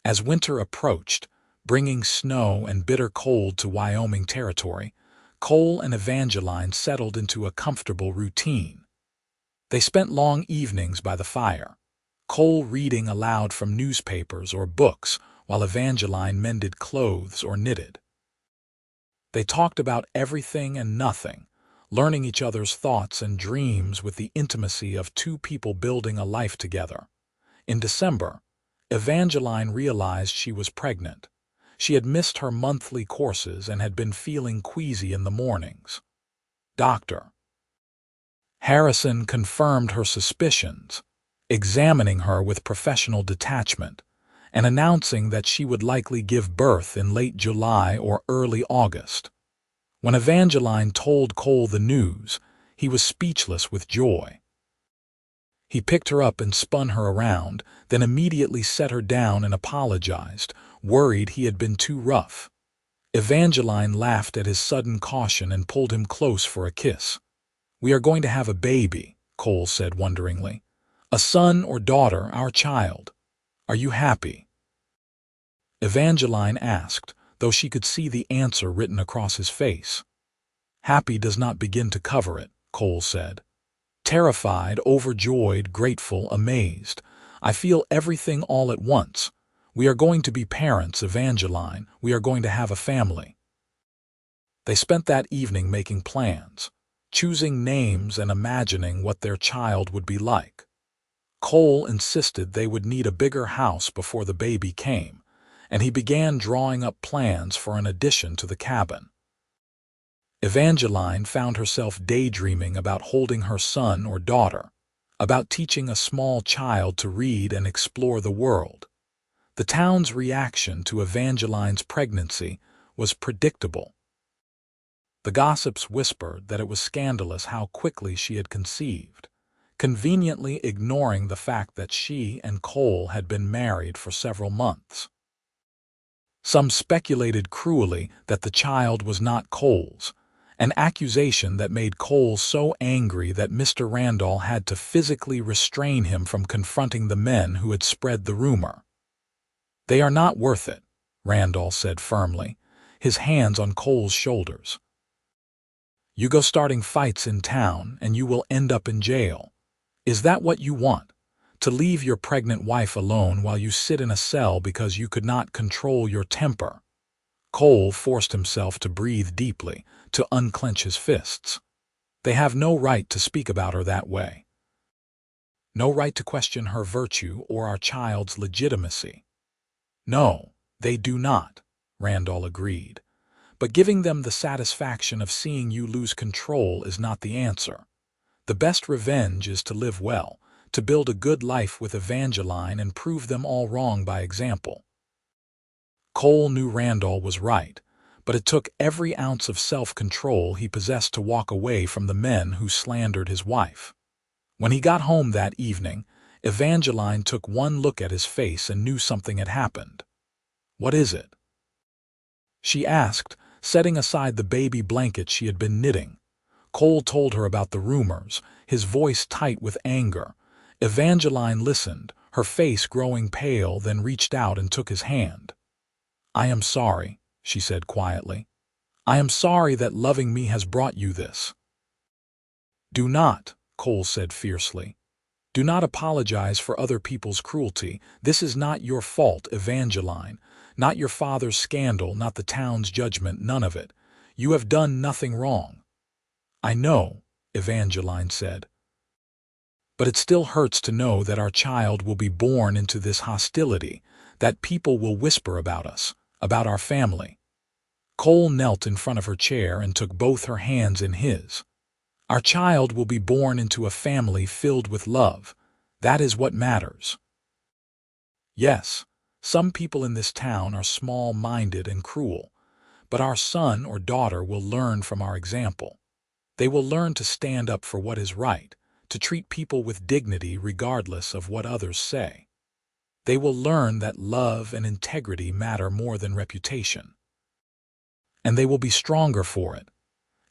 As winter approached, bringing snow and bitter cold to Wyoming territory, Cole and Evangeline settled into a comfortable routine. They spent long evenings by the fire, Cole reading aloud from newspapers or books while Evangeline mended clothes or knitted. They talked about everything and nothing, learning each other's thoughts and dreams with the intimacy of 2 people building a life together. In December, Evangeline realized she was pregnant. She had missed her monthly courses and had been feeling queasy in the mornings. Dr. Harrison confirmed her suspicions, examining her with professional detachment, and announcing that she would likely give birth in late July or early August. When Evangeline told Cole the news, he was speechless with joy. He picked her up and spun her around, then immediately set her down and apologized, worried he had been too rough. Evangeline laughed at his sudden caution and pulled him close for a kiss. "We are going to have a baby," Cole said wonderingly. "A son or daughter, our child. Are you happy?" Evangeline asked, though she could see the answer written across his face. "Happy does not begin to cover it," Cole said. "Terrified, overjoyed, grateful, amazed. I feel everything all at once. We are going to be parents, Evangeline. We are going to have a family." They spent that evening making plans, choosing names and imagining what their child would be like. Cole insisted they would need a bigger house before the baby came, and he began drawing up plans for an addition to the cabin. Evangeline found herself daydreaming about holding her son or daughter, about teaching a small child to read and explore the world. The town's reaction to Evangeline's pregnancy was predictable. The gossips whispered that it was scandalous how quickly she had conceived, conveniently ignoring the fact that she and Cole had been married for several months. Some speculated cruelly that the child was not Cole's, an accusation that made Cole so angry that Mr. Randall had to physically restrain him from confronting the men who had spread the rumor. "They are not worth it," Randall said firmly, his hands on Cole's shoulders. "You go starting fights in town and you will end up in jail. Is that what you want? To leave your pregnant wife alone while you sit in a cell because you could not control your temper?" Cole forced himself to breathe deeply, to unclench his fists. "They have no right to speak about her that way. No right to question her virtue or our child's legitimacy." "No, they do not," Randall agreed. "But giving them the satisfaction of seeing you lose control is not the answer. The best revenge is to live well, to build a good life with Evangeline and prove them all wrong by example." Cole knew Randall was right, but it took every ounce of self-control he possessed to walk away from the men who slandered his wife. When he got home that evening, Evangeline took one look at his face and knew something had happened. "What is it?" she asked, setting aside the baby blanket she had been knitting. Cole told her about the rumors, his voice tight with anger. Evangeline listened, her face growing pale, then reached out and took his hand. "I am sorry," she said quietly. "I am sorry that loving me has brought you this." "Do not," Cole said fiercely. "Do not apologize for other people's cruelty. This is not your fault, Evangeline. Not your father's scandal, not the town's judgment, none of it. You have done nothing wrong." "I know," Evangeline said. "But it still hurts to know that our child will be born into this hostility, that people will whisper about us, about our family." Cole knelt in front of her chair and took both her hands in his. "Our child will be born into a family filled with love. That is what matters. Yes, some people in this town are small-minded and cruel, but our son or daughter will learn from our example. They will learn to stand up for what is right, to treat people with dignity regardless of what others say. They will learn that love and integrity matter more than reputation. And they will be stronger for it."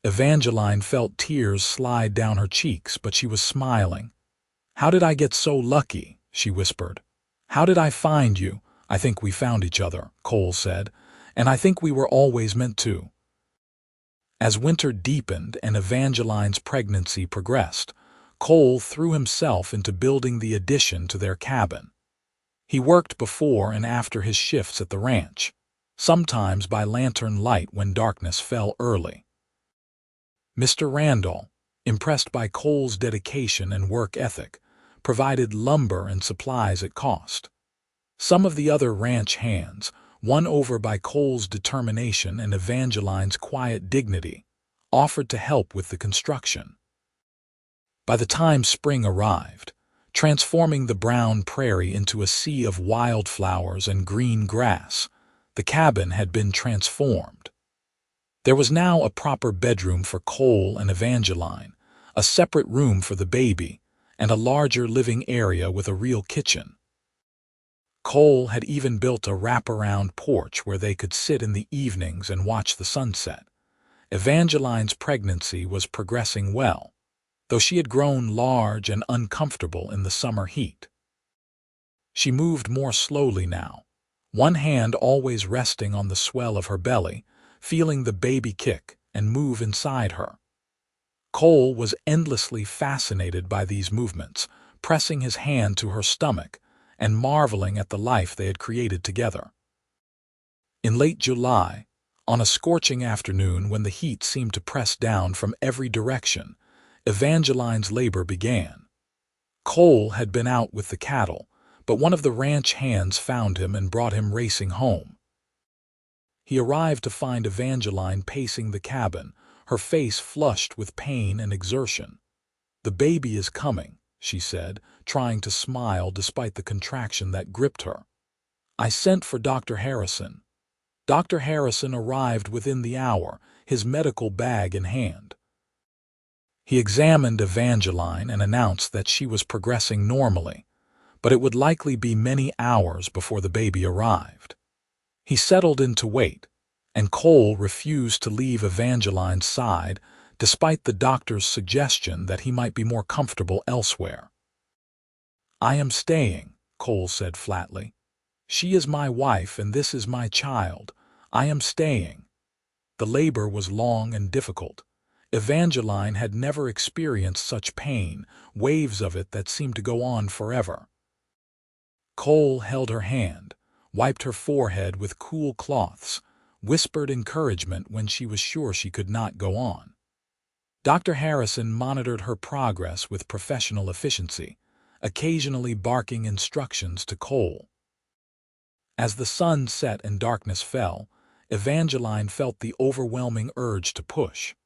Evangeline felt tears slide down her cheeks, but she was smiling. "How did I get so lucky?" she whispered. "How did I find you?" "I think we found each other," Cole said, "and I think we were always meant to." As winter deepened and Evangeline's pregnancy progressed, Cole threw himself into building the addition to their cabin. He worked before and after his shifts at the ranch, sometimes by lantern light when darkness fell early. Mr. Randall, impressed by Cole's dedication and work ethic, provided lumber and supplies at cost. Some of the other ranch hands, won over by Cole's determination and Evangeline's quiet dignity, offered to help with the construction. By the time spring arrived, transforming the brown prairie into a sea of wildflowers and green grass, the cabin had been transformed. There was now a proper bedroom for Cole and Evangeline, a separate room for the baby, and a larger living area with a real kitchen. Cole had even built a wraparound porch where they could sit in the evenings and watch the sunset. Evangeline's pregnancy was progressing well, though she had grown large and uncomfortable in the summer heat. She moved more slowly now, one hand always resting on the swell of her belly, feeling the baby kick and move inside her. Cole was endlessly fascinated by these movements, pressing his hand to her stomach and marveling at the life they had created together. In late July, on a scorching afternoon when the heat seemed to press down from every direction, Evangeline's labor began. Cole had been out with the cattle, but one of the ranch hands found him and brought him racing home. He arrived to find Evangeline pacing the cabin, her face flushed with pain and exertion. "The baby is coming," she said, trying to smile despite the contraction that gripped her. "I sent for Dr. Harrison." Dr. Harrison arrived within the hour, his medical bag in hand. He examined Evangeline and announced that she was progressing normally, but it would likely be many hours before the baby arrived. He settled in to wait, and Cole refused to leave Evangeline's side despite the doctor's suggestion that he might be more comfortable elsewhere. "I am staying," Cole said flatly. "She is my wife and this is my child. I am staying." The labor was long and difficult. Evangeline had never experienced such pain, waves of it that seemed to go on forever. Cole held her hand, wiped her forehead with cool cloths, whispered encouragement when she was sure she could not go on. Dr. Harrison monitored her progress with professional efficiency, occasionally barking instructions to Cole. As the sun set and darkness fell, Evangeline felt the overwhelming urge to push.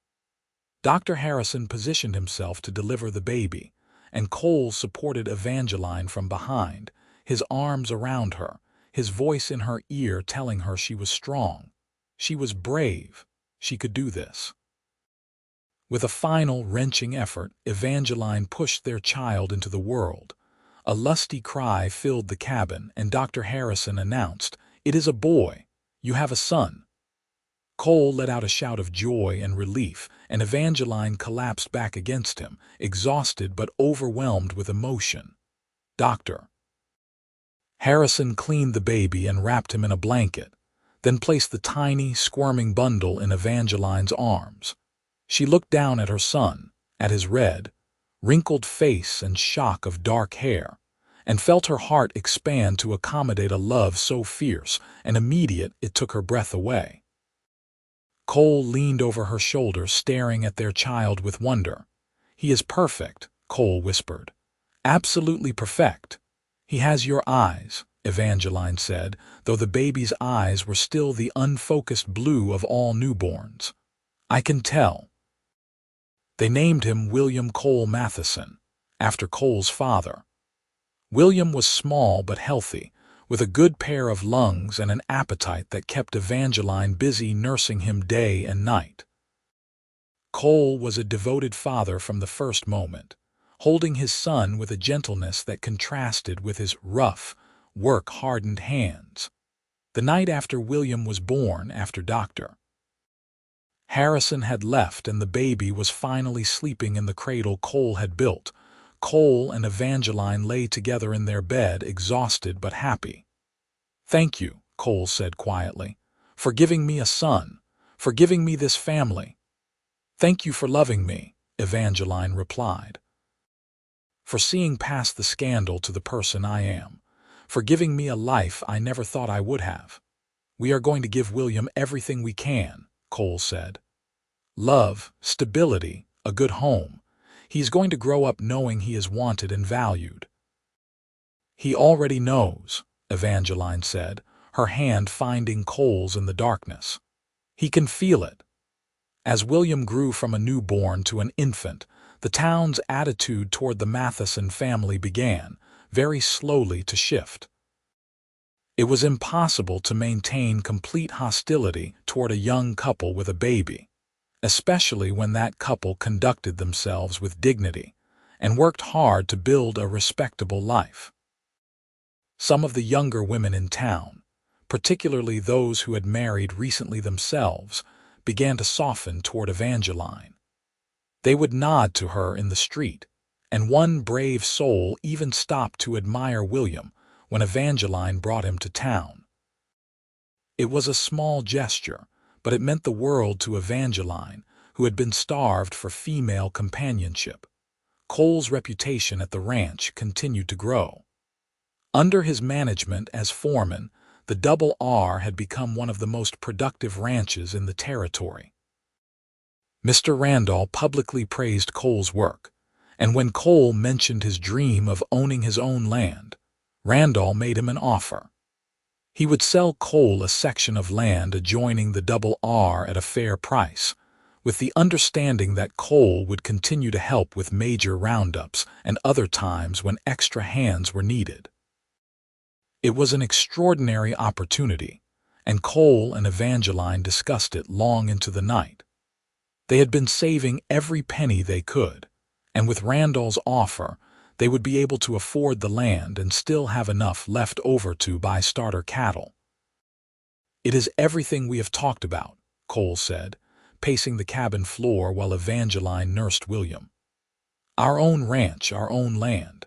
Dr. Harrison positioned himself to deliver the baby, and Cole supported Evangeline from behind, his arms around her, his voice in her ear telling her she was strong. She was brave. She could do this. With a final, wrenching effort, Evangeline pushed their child into the world. A lusty cry filled the cabin, and Dr. Harrison announced, "It is a boy. You have a son." Cole let out a shout of joy and relief, and Evangeline collapsed back against him, exhausted but overwhelmed with emotion. "Doctor." Harrison cleaned the baby and wrapped him in a blanket, then placed the tiny, squirming bundle in Evangeline's arms. She looked down at her son, at his red, wrinkled face and shock of dark hair, and felt her heart expand to accommodate a love so fierce and immediate it took her breath away. Cole leaned over her shoulder, staring at their child with wonder. "He is perfect," Cole whispered. "Absolutely perfect. He has your eyes," Evangeline said, though the baby's eyes were still the unfocused blue of all newborns. "I can tell." They named him William Cole Matheson, after Cole's father. William was small but healthy, with a good pair of lungs and an appetite that kept Evangeline busy nursing him day and night. Cole was a devoted father from the first moment, holding his son with a gentleness that contrasted with his rough, work-hardened hands. The night after William was born, after Dr. Harrison had left and the baby was finally sleeping in the cradle Cole had built, Cole and Evangeline lay together in their bed, exhausted but happy. "Thank you," Cole said quietly, "for giving me a son, for giving me this family." "Thank you for loving me," Evangeline replied. "For seeing past the scandal to the person I am, for giving me a life I never thought I would have. We are going to give William everything we can," Cole said. "Love, stability, a good home. He's going to grow up knowing he is wanted and valued." "He already knows," Evangeline said, her hand finding Cole's in the darkness. "He can feel it." As William grew from a newborn to an infant, the town's attitude toward the Matheson family began, very slowly, to shift. It was impossible to maintain complete hostility toward a young couple with a baby, especially when that couple conducted themselves with dignity and worked hard to build a respectable life. Some of the younger women in town, particularly those who had married recently themselves, began to soften toward Evangeline. They would nod to her in the street, and one brave soul even stopped to admire William when Evangeline brought him to town. It was a small gesture, but it meant the world to Evangeline, who had been starved for female companionship. Cole's reputation at the ranch continued to grow. Under his management as foreman, the Double R had become one of the most productive ranches in the territory. Mr. Randall publicly praised Cole's work, and when Cole mentioned his dream of owning his own land, Randall made him an offer. He would sell Cole a section of land adjoining the Double R at a fair price, with the understanding that Cole would continue to help with major roundups and other times when extra hands were needed. It was an extraordinary opportunity, and Cole and Evangeline discussed it long into the night. They had been saving every penny they could, and with Randall's offer, they would be able to afford the land and still have enough left over to buy starter cattle. "It is everything we have talked about," Cole said, pacing the cabin floor while Evangeline nursed William. "Our own ranch, our own land.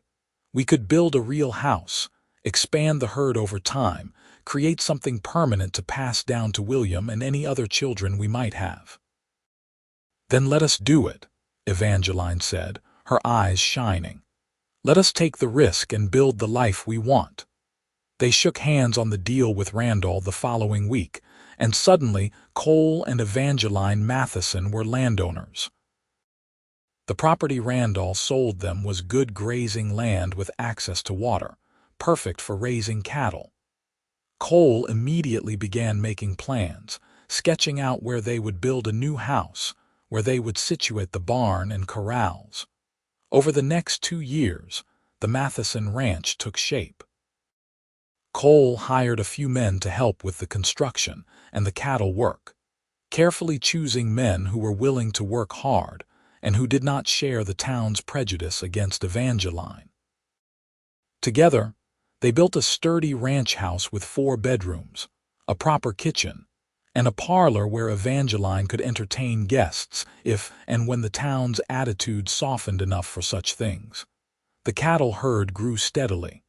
We could build a real house, expand the herd over time, create something permanent to pass down to William and any other children we might have." "Then let us do it," Evangeline said, her eyes shining. "Let us take the risk and build the life we want." They shook hands on the deal with Randall the following week, and suddenly Cole and Evangeline Matheson were landowners. The property Randall sold them was good grazing land with access to water, perfect for raising cattle. Cole immediately began making plans, sketching out where they would build a new house, where they would situate the barn and corrals. Over the next 2 years, the Matheson ranch took shape. Cole hired a few men to help with the construction and the cattle work, carefully choosing men who were willing to work hard and who did not share the town's prejudice against Evangeline. Together, they built a sturdy ranch house with 4 bedrooms, a proper kitchen, and a parlor where Evangeline could entertain guests if and when the town's attitude softened enough for such things. The cattle herd grew steadily.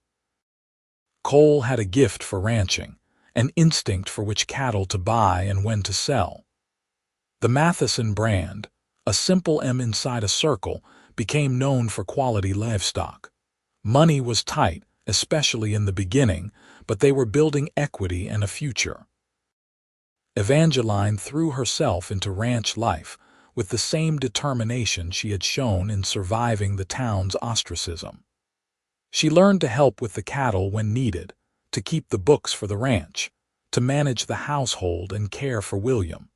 Cole had a gift for ranching, an instinct for which cattle to buy and when to sell. The Matheson brand, a simple M inside a circle, became known for quality livestock. Money was tight, especially in the beginning, but they were building equity and a future. Evangeline threw herself into ranch life with the same determination she had shown in surviving the town's ostracism. She learned to help with the cattle when needed, to keep the books for the ranch, to manage the household and care for William.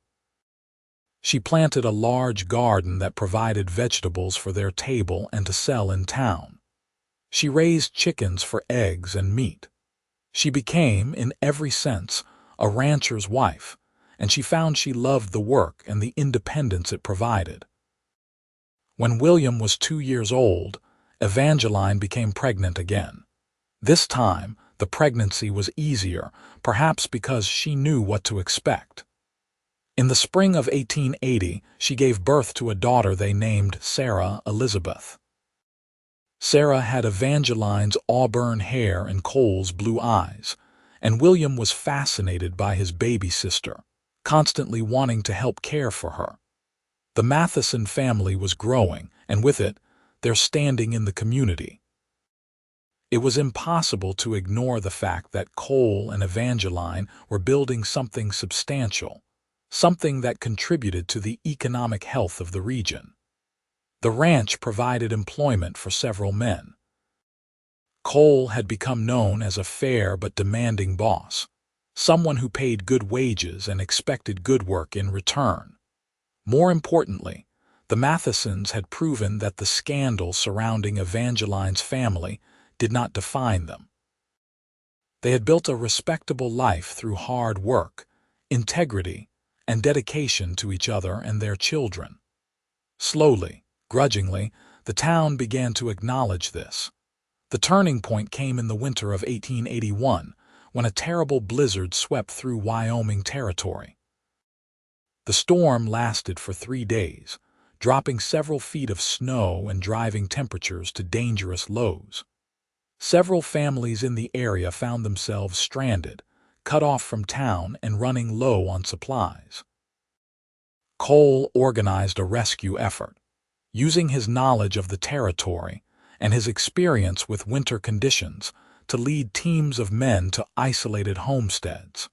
She planted a large garden that provided vegetables for their table and to sell in town. She raised chickens for eggs and meat. She became, in every sense, a rancher's wife, and she found she loved the work and the independence it provided. When William was 2 years old, Evangeline became pregnant again. This time, the pregnancy was easier, perhaps because she knew what to expect. In the spring of 1880, she gave birth to a daughter they named Sarah Elizabeth. Sarah had Evangeline's auburn hair and Cole's blue eyes, and William was fascinated by his baby sister, constantly wanting to help care for her. The Matheson family was growing, and with it, their standing in the community. It was impossible to ignore the fact that Cole and Evangeline were building something substantial, something that contributed to the economic health of the region. The ranch provided employment for several men. Cole had become known as a fair but demanding boss, someone who paid good wages and expected good work in return. More importantly, the Mathesons had proven that the scandal surrounding Evangeline's family did not define them. They had built a respectable life through hard work, integrity, and dedication to each other and their children. Slowly, grudgingly, the town began to acknowledge this. The turning point came in the winter of 1881, when a terrible blizzard swept through Wyoming territory. The storm lasted for 3 days, dropping several feet of snow and driving temperatures to dangerous lows. Several families in the area found themselves stranded, cut off from town and running low on supplies. Cole organized a rescue effort, using his knowledge of the territory and his experience with winter conditions to lead teams of men to isolated homesteads.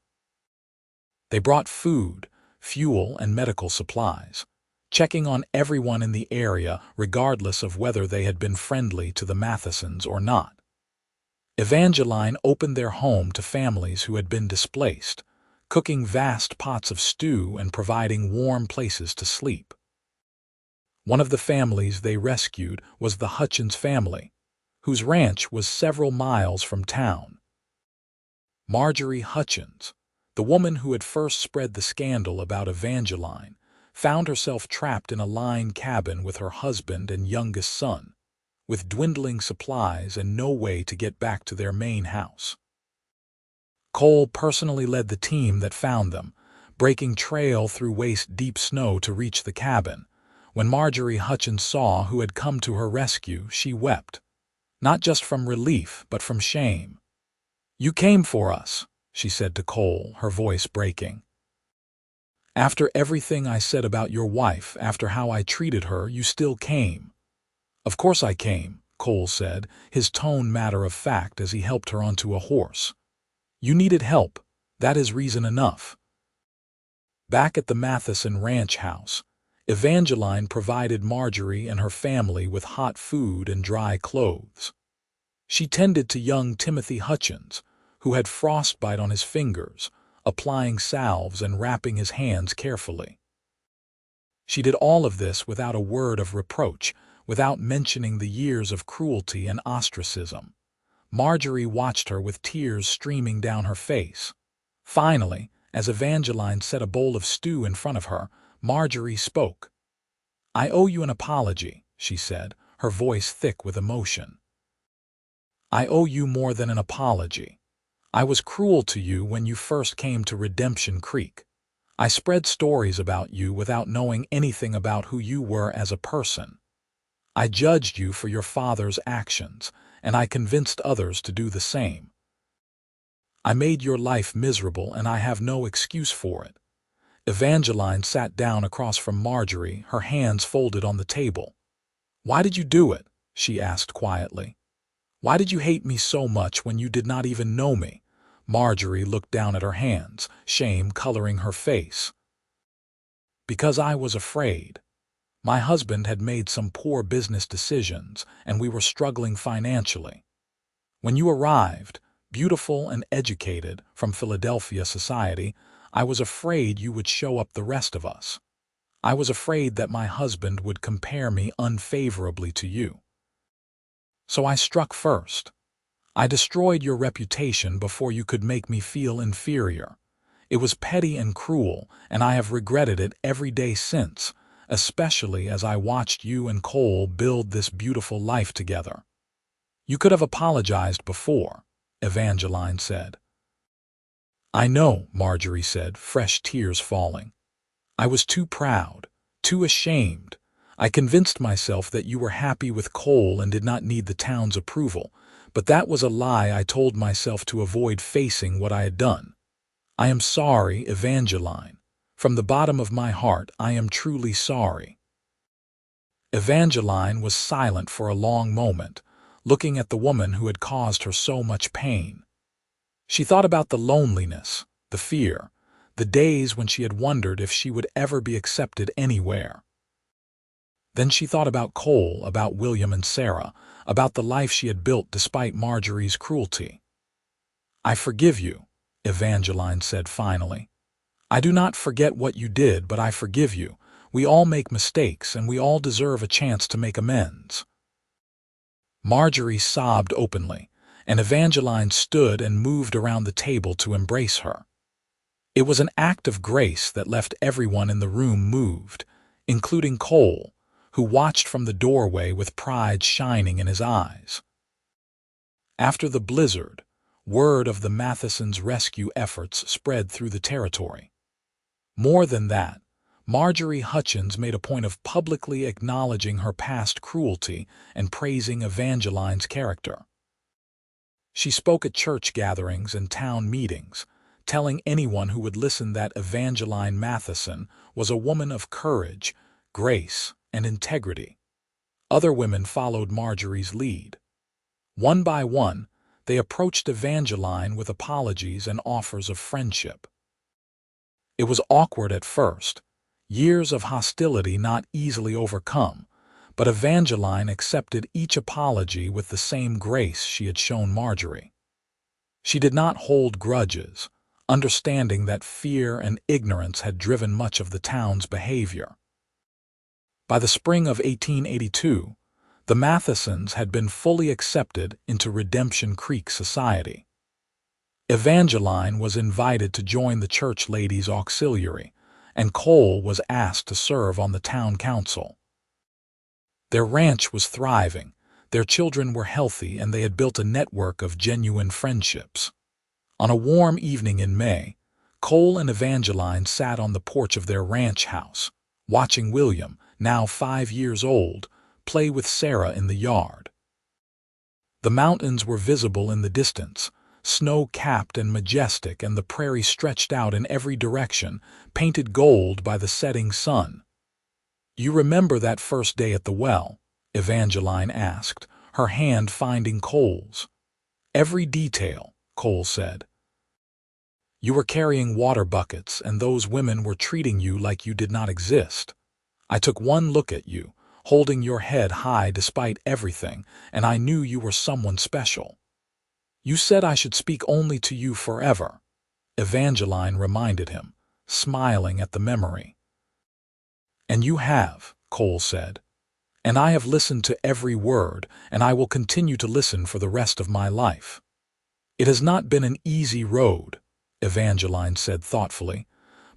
They brought food, fuel, and medical supplies, checking on everyone in the area regardless of whether they had been friendly to the Mathesons or not. Evangeline opened their home to families who had been displaced, cooking vast pots of stew and providing warm places to sleep. One of the families they rescued was the Hutchins family, whose ranch was several miles from town. Marjorie Hutchins, the woman who had first spread the scandal about Evangeline, found herself trapped in a line cabin with her husband and youngest son, with dwindling supplies and no way to get back to their main house. Cole personally led the team that found them, breaking trail through waist-deep snow to reach the cabin. When Marjorie Hutchins saw who had come to her rescue, she wept, not just from relief but from shame. "You came for us," she said to Cole, her voice breaking. "After everything I said about your wife, after how I treated her, you still came." "Of course I came," Cole said, his tone matter of fact as he helped her onto a horse. "You needed help. That is reason enough." Back at the Matheson ranch house, Evangeline provided Marjorie and her family with hot food and dry clothes. She tended to young Timothy Hutchins, who had frostbite on his fingers, applying salves and wrapping his hands carefully. She did all of this without a word of reproach, without mentioning the years of cruelty and ostracism. Marjorie watched her with tears streaming down her face. Finally, as Evangeline set a bowl of stew in front of her, Marjorie spoke. "I owe you an apology," she said, her voice thick with emotion. "I owe you more than an apology. I was cruel to you when you first came to Redemption Creek. I spread stories about you without knowing anything about who you were as a person. I judged you for your father's actions, and I convinced others to do the same. I made your life miserable, and I have no excuse for it." Evangeline sat down across from Marjorie, her hands folded on the table. "Why did you do it?" she asked quietly. "Why did you hate me so much when you did not even know me?" Marjorie looked down at her hands, shame coloring her face. "Because I was afraid. My husband had made some poor business decisions, and we were struggling financially. When you arrived, beautiful and educated, from Philadelphia society, I was afraid you would show up the rest of us. I was afraid that my husband would compare me unfavorably to you. So I struck first. I destroyed your reputation before you could make me feel inferior. It was petty and cruel, and I have regretted it every day since, especially as I watched you and Cole build this beautiful life together." "You could have apologized before," Evangeline said. "I know," Marjorie said, fresh tears falling. "I was too proud, too ashamed. I convinced myself that you were happy with Cole and did not need the town's approval, but that was a lie I told myself to avoid facing what I had done. I am sorry, Evangeline. From the bottom of my heart, I am truly sorry." Evangeline was silent for a long moment, looking at the woman who had caused her so much pain. She thought about the loneliness, the fear, the days when she had wondered if she would ever be accepted anywhere. Then she thought about Cole, about William and Sarah, about the life she had built despite Marjorie's cruelty. "I forgive you," Evangeline said finally. "I do not forget what you did, but I forgive you. We all make mistakes, and we all deserve a chance to make amends." Marjorie sobbed openly, and Evangeline stood and moved around the table to embrace her. It was an act of grace that left everyone in the room moved, including Cole, who watched from the doorway with pride shining in his eyes. After the blizzard, word of the Mathesons' rescue efforts spread through the territory. More than that, Marjorie Hutchins made a point of publicly acknowledging her past cruelty and praising Evangeline's character. She spoke at church gatherings and town meetings, telling anyone who would listen that Evangeline Matheson was a woman of courage, grace, and integrity. Other women followed Marjorie's lead. One by one, they approached Evangeline with apologies and offers of friendship. It was awkward at first, years of hostility not easily overcome, but Evangeline accepted each apology with the same grace she had shown Marjorie. She did not hold grudges, understanding that fear and ignorance had driven much of the town's behavior. By the spring of 1882, the Mathesons had been fully accepted into Redemption Creek society. Evangeline was invited to join the church ladies' auxiliary, and Cole was asked to serve on the town council. Their ranch was thriving, their children were healthy, and they had built a network of genuine friendships. On a warm evening in May, Cole and Evangeline sat on the porch of their ranch house, watching William, now 5 years old, play with Sarah in the yard. The mountains were visible in the distance, snow-capped and majestic, and the prairie stretched out in every direction, painted gold by the setting sun. "You remember that first day at the well?" Evangeline asked, her hand finding Cole's. "Every detail," Cole said. "You were carrying water buckets, and those women were treating you like you did not exist. I took one look at you, holding your head high despite everything, and I knew you were someone special. You said I should speak only to you forever," Evangeline reminded him, smiling at the memory. "And you have," Cole said. "And I have listened to every word, and I will continue to listen for the rest of my life." "It has not been an easy road," Evangeline said thoughtfully,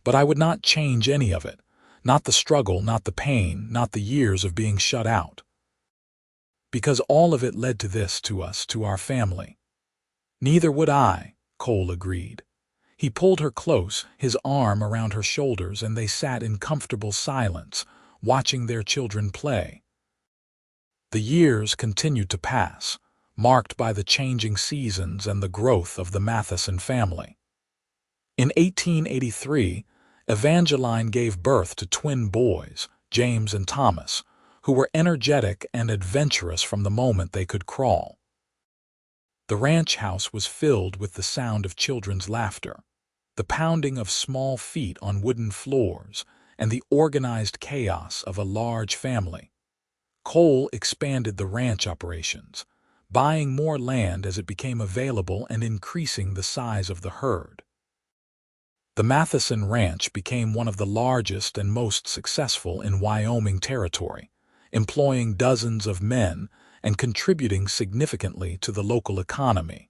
"but I would not change any of it. Not the struggle, not the pain, not the years of being shut out. Because all of it led to this, to us, to our family." "Neither would I," Cole agreed. He pulled her close, his arm around her shoulders, and they sat in comfortable silence, watching their children play. The years continued to pass, marked by the changing seasons and the growth of the Matheson family. In 1883, Evangeline gave birth to twin boys, James and Thomas, who were energetic and adventurous from the moment they could crawl. The ranch house was filled with the sound of children's laughter, the pounding of small feet on wooden floors, and the organized chaos of a large family. Cole expanded the ranch operations, buying more land as it became available and increasing the size of the herd. The Matheson Ranch became one of the largest and most successful in Wyoming territory, employing dozens of men and contributing significantly to the local economy.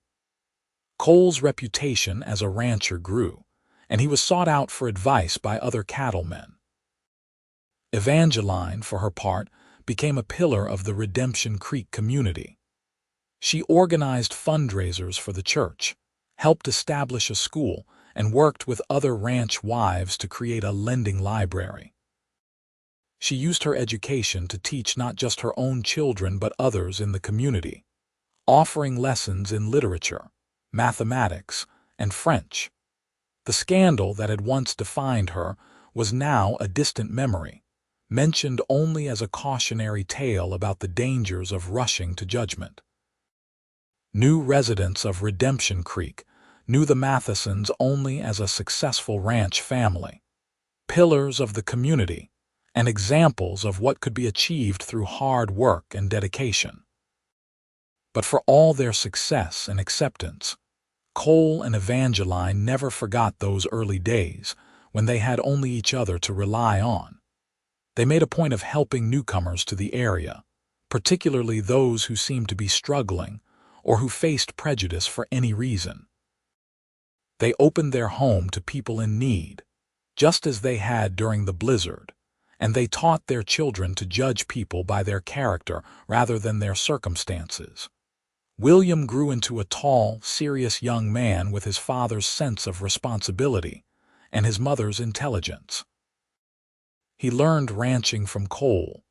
Cole's reputation as a rancher grew, and he was sought out for advice by other cattlemen. Evangeline, for her part, became a pillar of the Redemption Creek community. She organized fundraisers for the church, helped establish a school, and worked with other ranch wives to create a lending library. She used her education to teach not just her own children but others in the community, offering lessons in literature, mathematics, and French. The scandal that had once defined her was now a distant memory, mentioned only as a cautionary tale about the dangers of rushing to judgment. New residents of Redemption Creek knew the Mathesons only as a successful ranch family, pillars of the community, and examples of what could be achieved through hard work and dedication. But for all their success and acceptance, Cole and Evangeline never forgot those early days when they had only each other to rely on. They made a point of helping newcomers to the area, particularly those who seemed to be struggling or who faced prejudice for any reason. They opened their home to people in need, just as they had during the blizzard, and they taught their children to judge people by their character rather than their circumstances. William grew into a tall, serious young man with his father's sense of responsibility and his mother's intelligence. He learned ranching from Cole,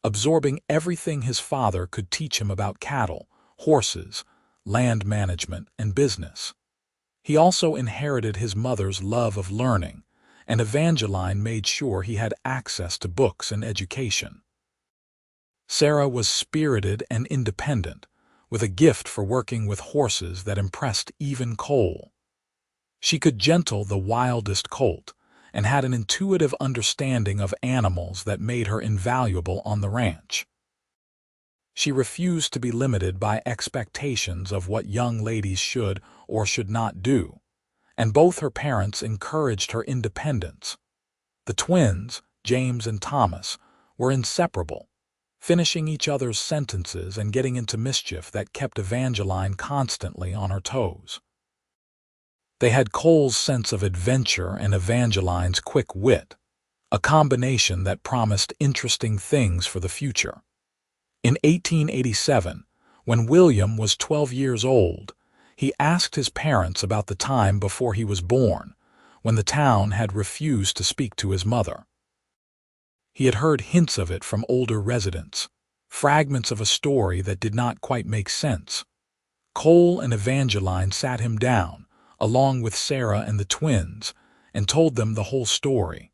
absorbing everything his father could teach him about cattle, horses, land management, and business. He also inherited his mother's love of learning, and Evangeline made sure he had access to books and education. Sarah was spirited and independent, with a gift for working with horses that impressed even Cole. She could gentle the wildest colt and had an intuitive understanding of animals that made her invaluable on the ranch. She refused to be limited by expectations of what young ladies should or should not do, and both her parents encouraged her independence. The twins, James and Thomas, were inseparable, finishing each other's sentences and getting into mischief that kept Evangeline constantly on her toes. They had Cole's sense of adventure and Evangeline's quick wit, a combination that promised interesting things for the future. In 1887, when William was 12 years old, he asked his parents about the time before he was born, when the town had refused to speak to his mother. He had heard hints of it from older residents, fragments of a story that did not quite make sense. Cole and Evangeline sat him down, along with Sarah and the twins, and told them the whole story.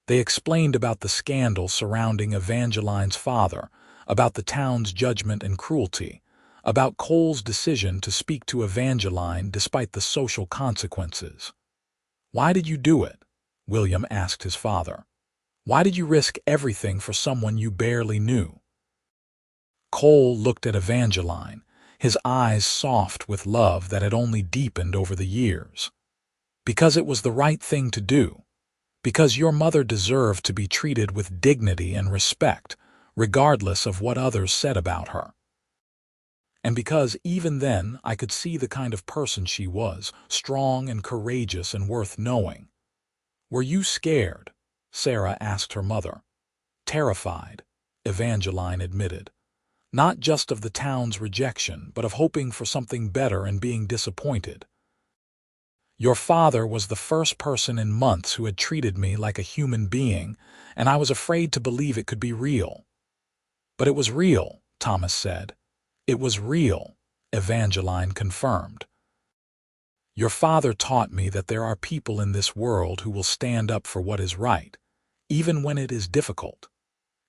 They explained about the scandal surrounding Evangeline's father, about the town's judgment and cruelty, about Cole's decision to speak to Evangeline despite the social consequences. "Why did you do it?" William asked his father. "Why did you risk everything for someone you barely knew?" Cole looked at Evangeline, his eyes soft with love that had only deepened over the years. "Because it was the right thing to do. Because your mother deserved to be treated with dignity and respect, regardless of what others said about her. And because even then I could see the kind of person she was, strong and courageous and worth knowing." "Were you scared?" Sarah asked her mother. "Terrified," Evangeline admitted. "Not just of the town's rejection, but of hoping for something better and being disappointed. Your father was the first person in months who had treated me like a human being, and I was afraid to believe it could be real." "But it was real," Thomas said. "It was real," Evangeline confirmed. "Your father taught me that there are people in this world who will stand up for what is right, even when it is difficult.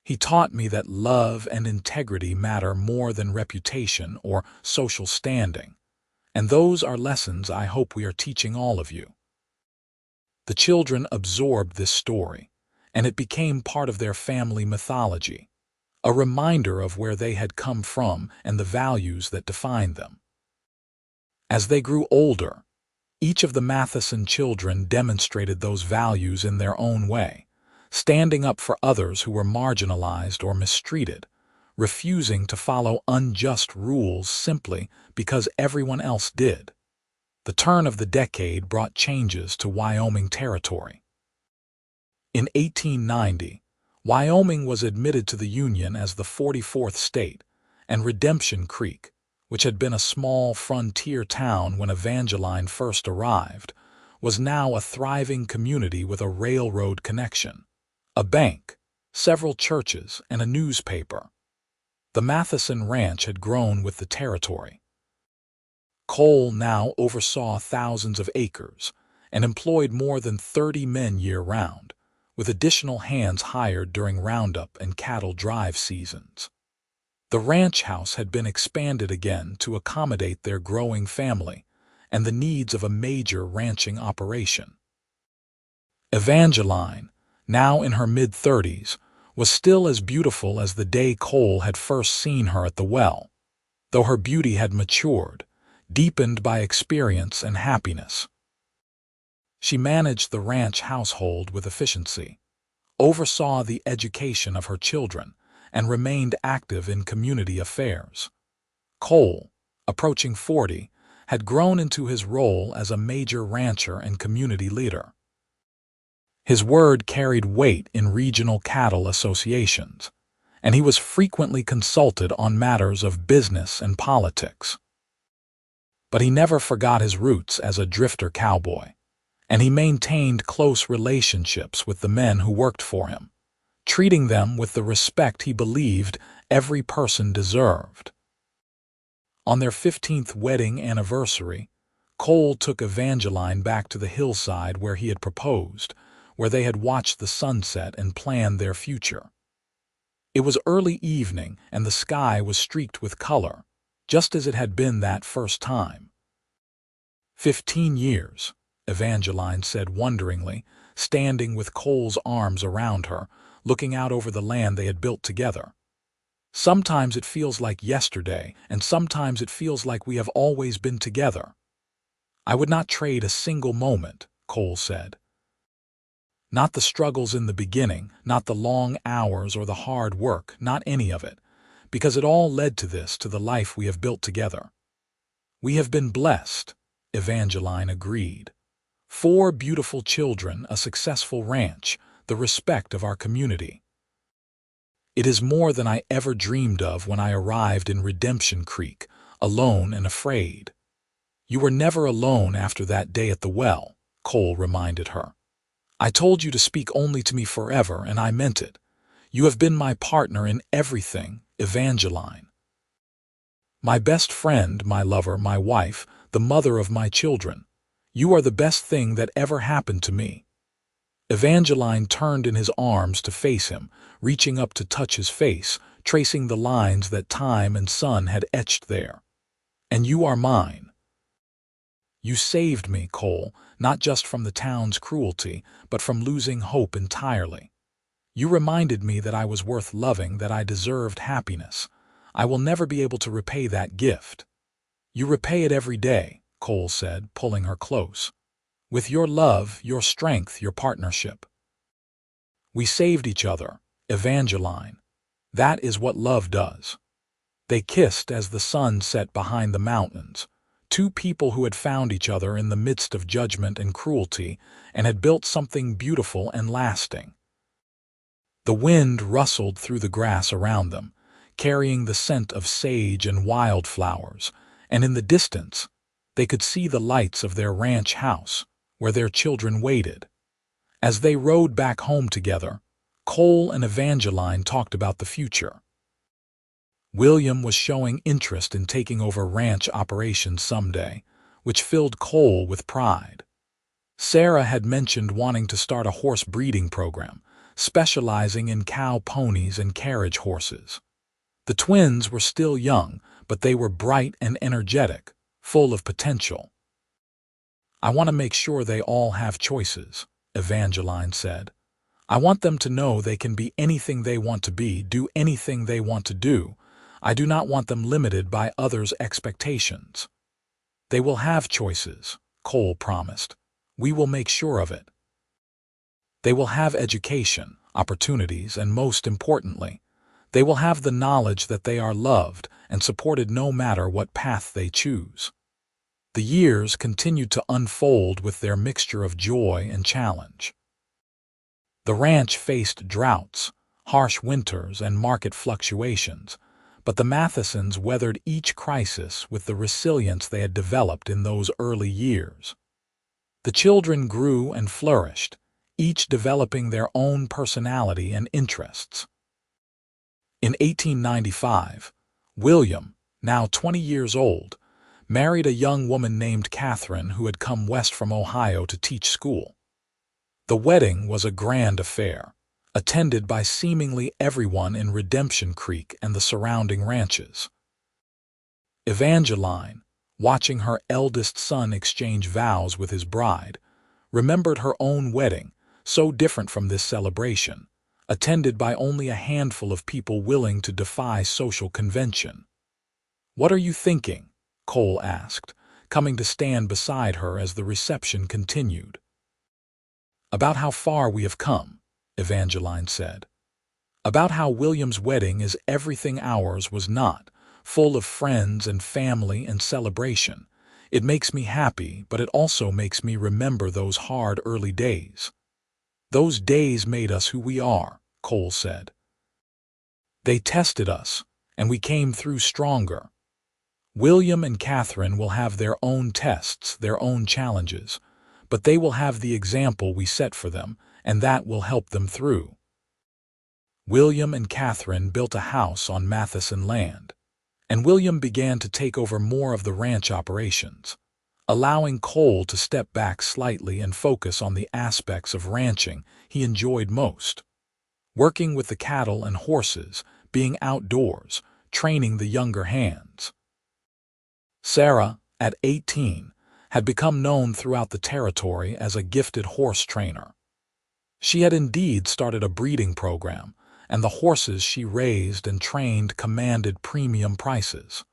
He taught me that love and integrity matter more than reputation or social standing, and those are lessons I hope we are teaching all of you." The children absorbed this story, and it became part of their family mythology, a reminder of where they had come from and the values that defined them. As they grew older, each of the Matheson children demonstrated those values in their own way, standing up for others who were marginalized or mistreated, refusing to follow unjust rules simply because everyone else did. The turn of the decade brought changes to Wyoming territory. In 1890, Wyoming was admitted to the Union as the 44th state, and Redemption Creek, which had been a small frontier town when Evangeline first arrived, was now a thriving community with a railroad connection, a bank, several churches, and a newspaper. The Matheson Ranch had grown with the territory. Cole now oversaw thousands of acres and employed more than 30 men year-round, with additional hands hired during roundup and cattle drive seasons. The ranch house had been expanded again to accommodate their growing family and the needs of a major ranching operation. Evangeline, now in her mid-30s, was still as beautiful as the day Cole had first seen her at the well, though her beauty had matured, deepened by experience and happiness. She managed the ranch household with efficiency, oversaw the education of her children, and remained active in community affairs. Cole, approaching 40, had grown into his role as a major rancher and community leader. His word carried weight in regional cattle associations, and he was frequently consulted on matters of business and politics. But he never forgot his roots as a drifter cowboy, and he maintained close relationships with the men who worked for him, treating them with the respect he believed every person deserved. On their 15th wedding anniversary, Cole took Evangeline back to the hillside where he had proposed, where they had watched the sunset and planned their future. It was early evening, and the sky was streaked with color, just as it had been that first time. 15 years, Evangeline said wonderingly, standing with Cole's arms around her, looking out over the land they had built together. "Sometimes it feels like yesterday, and sometimes it feels like we have always been together. I would not trade a single moment," Cole said. "Not the struggles in the beginning, not the long hours or the hard work, not any of it, because it all led to the life we have built together." "We have been blessed," Evangeline agreed. 4 beautiful children, a successful ranch, the respect of our community. It is more than I ever dreamed of when I arrived in Redemption Creek, alone and afraid. You were never alone after that day at the well, Cole reminded her. I told you to speak only to me forever, and I meant it. You have been my partner in everything, Evangeline. My best friend, my lover, my wife, the mother of my children. You are the best thing that ever happened to me. Evangeline turned in his arms to face him, reaching up to touch his face, tracing the lines that time and sun had etched there. And you are mine. You saved me, Cole, not just from the town's cruelty, but from losing hope entirely. You reminded me that I was worth loving, that I deserved happiness. I will never be able to repay that gift. You repay it every day, Cole said, pulling her close. With your love, your strength, your partnership. We saved each other, Evangeline. That is what love does. They kissed as the sun set behind the mountains, two people who had found each other in the midst of judgment and cruelty and had built something beautiful and lasting. The wind rustled through the grass around them, carrying the scent of sage and wildflowers, and in the distance, they could see the lights of their ranch house, where their children waited. As they rode back home together, Cole and Evangeline talked about the future. William was showing interest in taking over ranch operations someday, which filled Cole with pride. Sarah had mentioned wanting to start a horse breeding program, specializing in cow ponies and carriage horses. The twins were still young, but they were bright and energetic, full of potential. I want to make sure they all have choices, Evangeline said. I want them to know they can be anything they want to be, do anything they want to do. I do not want them limited by others' expectations. They will have choices, Cole promised. We will make sure of it. They will have education, opportunities, and most importantly, they will have the knowledge that they are loved and supported no matter what path they choose. The years continued to unfold with their mixture of joy and challenge. The ranch faced droughts, harsh winters, and market fluctuations, but the Mathesons weathered each crisis with the resilience they had developed in those early years. The children grew and flourished, each developing their own personality and interests. In 1895, William, now 20 years old, married a young woman named Catherine who had come west from Ohio to teach school. The wedding was a grand affair, attended by seemingly everyone in Redemption Creek and the surrounding ranches. Evangeline, watching her eldest son exchange vows with his bride, remembered her own wedding, so different from this celebration, attended by only a handful of people willing to defy social convention. "What are you thinking?" Cole asked, coming to stand beside her as the reception continued. "About how far we have come," Evangeline said. "About how William's wedding is everything ours was not, full of friends and family and celebration. It makes me happy, but it also makes me remember those hard early days. Those days made us who we are," Cole said. "They tested us, and we came through stronger. William and Catherine will have their own tests, their own challenges, but they will have the example we set for them, and that will help them through." William and Catherine built a house on Matheson land, and William began to take over more of the ranch operations, allowing Cole to step back slightly and focus on the aspects of ranching he enjoyed most. Working with the cattle and horses, being outdoors, training the younger hands. Sarah, at 18, had become known throughout the territory as a gifted horse trainer. She had indeed started a breeding program, and the horses she raised and trained commanded premium prices.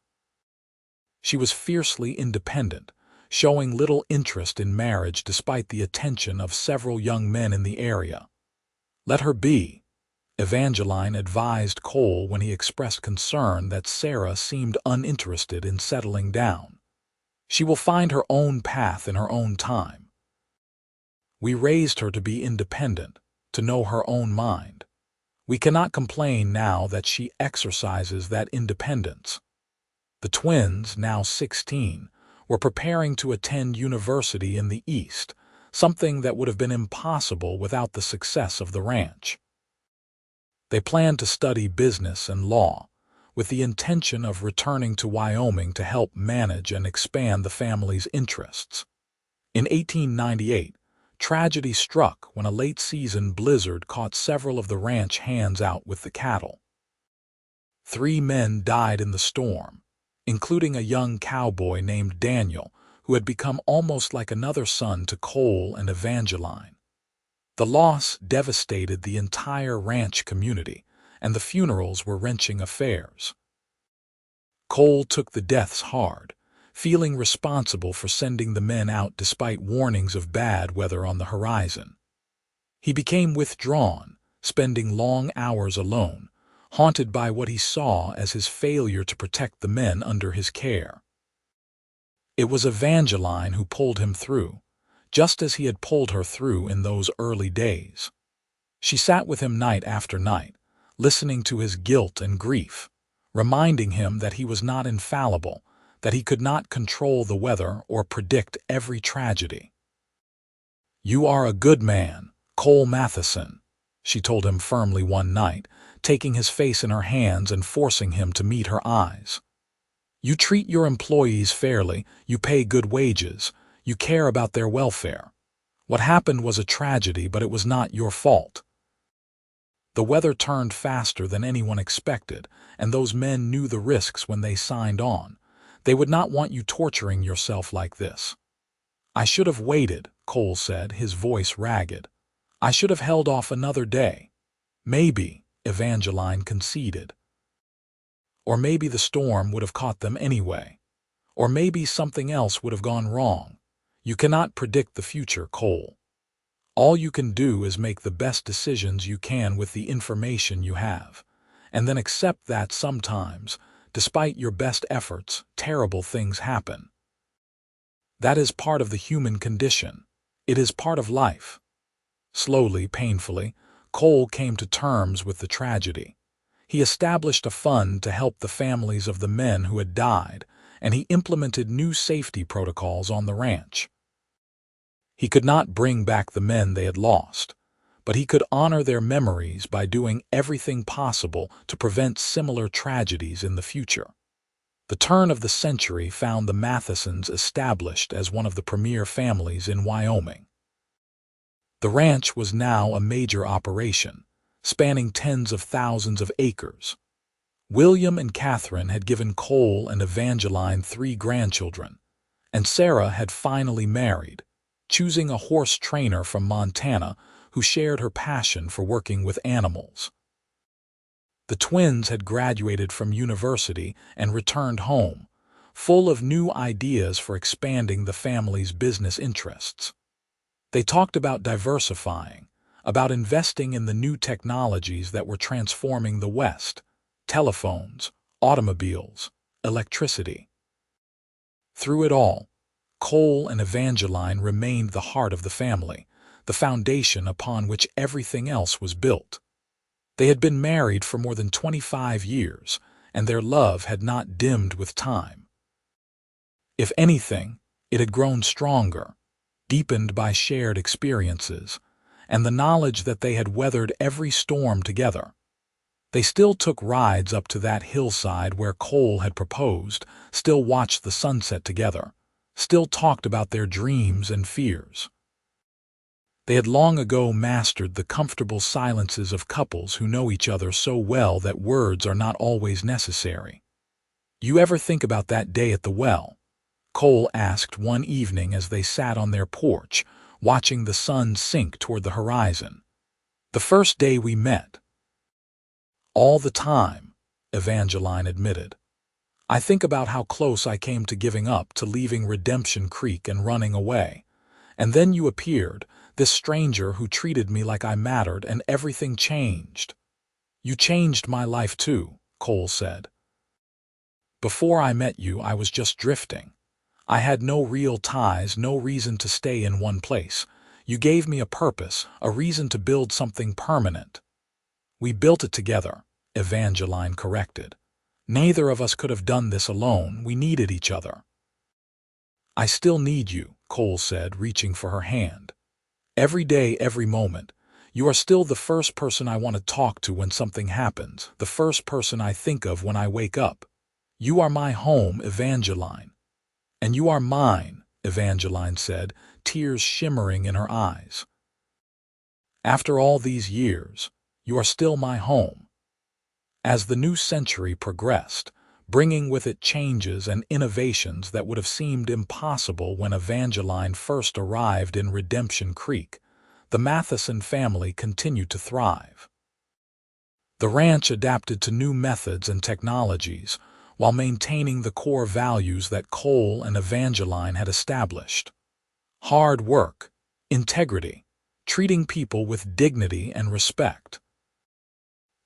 She was fiercely independent, showing little interest in marriage despite the attention of several young men in the area. "Let her be," Evangeline advised Cole when he expressed concern that Sarah seemed uninterested in settling down. "She will find her own path in her own time. We raised her to be independent, to know her own mind. We cannot complain now that she exercises that independence. The twins, now 16, were preparing to attend university in the East, something that would have been impossible without the success of the ranch. They planned to study business and law, with the intention of returning to Wyoming to help manage and expand the family's interests. In 1898, tragedy struck when a late-season blizzard caught several of the ranch hands out with the cattle. 3 men died in the storm, including a young cowboy named Daniel, who had become almost like another son to Cole and Evangeline. The loss devastated the entire ranch community, and the funerals were wrenching affairs. Cole took the deaths hard, feeling responsible for sending the men out despite warnings of bad weather on the horizon. He became withdrawn, spending long hours alone, haunted by what he saw as his failure to protect the men under his care. It was Evangeline who pulled him through, just as he had pulled her through in those early days. She sat with him night after night, listening to his guilt and grief, reminding him that he was not infallible, that he could not control the weather or predict every tragedy. "You are a good man, Cole Matheson," she told him firmly one night, taking his face in her hands and forcing him to meet her eyes. "You treat your employees fairly, you pay good wages, you care about their welfare. What happened was a tragedy, but it was not your fault." The weather turned faster than anyone expected, and those men knew the risks when they signed on. They would not want you torturing yourself like this. "I should have waited," Cole said, his voice ragged. "I should have held off another day." "Maybe," Evangeline conceded. "Or maybe the storm would have caught them anyway. Or maybe something else would have gone wrong. You cannot predict the future, Cole. All you can do is make the best decisions you can with the information you have, and then accept that sometimes, despite your best efforts, terrible things happen. That is part of the human condition. It is part of life." Slowly, painfully, Cole came to terms with the tragedy. He established a fund to help the families of the men who had died, and he implemented new safety protocols on the ranch. He could not bring back the men they had lost, but he could honor their memories by doing everything possible to prevent similar tragedies in the future. The turn of the century found the Mathesons established as one of the premier families in Wyoming. The ranch was now a major operation, spanning tens of thousands of acres. William and Catherine had given Cole and Evangeline 3 grandchildren, and Sarah had finally married, choosing a horse trainer from Montana who shared her passion for working with animals. The twins had graduated from university and returned home, full of new ideas for expanding the family's business interests. They talked about diversifying, about investing in the new technologies that were transforming the West: telephones, automobiles, electricity. Through it all, Cole and Evangeline remained the heart of the family, the foundation upon which everything else was built. They had been married for more than 25 years, and their love had not dimmed with time. If anything, it had grown stronger, deepened by shared experiences, and the knowledge that they had weathered every storm together. They still took rides up to that hillside where Cole had proposed, still watched the sunset together, still talked about their dreams and fears. They had long ago mastered the comfortable silences of couples who know each other so well that words are not always necessary. "You ever think about that day at the well?" Cole asked one evening as they sat on their porch, watching the sun sink toward the horizon. "The first day we met." "All the time," Evangeline admitted. "I think about how close I came to giving up, to leaving Redemption Creek and running away. And then you appeared, this stranger who treated me like I mattered, and everything changed." "You changed my life too," Cole said. "Before I met you, I was just drifting. I had no real ties, no reason to stay in one place. You gave me a purpose, a reason to build something permanent. We built it together, Evangeline corrected. Neither of us could have done this alone. We needed each other. I still need you, Cole said, reaching for her hand. Every day, every moment. You are still the first person I want to talk to when something happens, the first person I think of when I wake up. You are my home, Evangeline. And you are mine, Evangeline said, tears shimmering in her eyes. After all these years, you are still my home. As the new century progressed, bringing with it changes and innovations that would have seemed impossible when Evangeline first arrived in Redemption Creek, the Matheson family continued to thrive. The ranch adapted to new methods and technologies while maintaining the core values that Cole and Evangeline had established. Hard work, integrity, treating people with dignity and respect.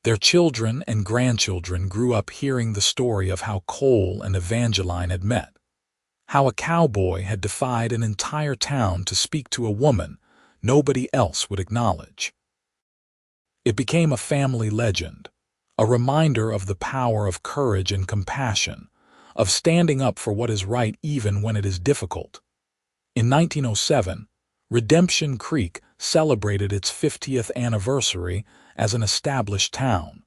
Their children and grandchildren grew up hearing the story of how Cole and Evangeline had met, how a cowboy had defied an entire town to speak to a woman nobody else would acknowledge. It became a family legend, a reminder of the power of courage and compassion, of standing up for what is right even when it is difficult. In 1907, Redemption Creek celebrated its 50th anniversary as an established town.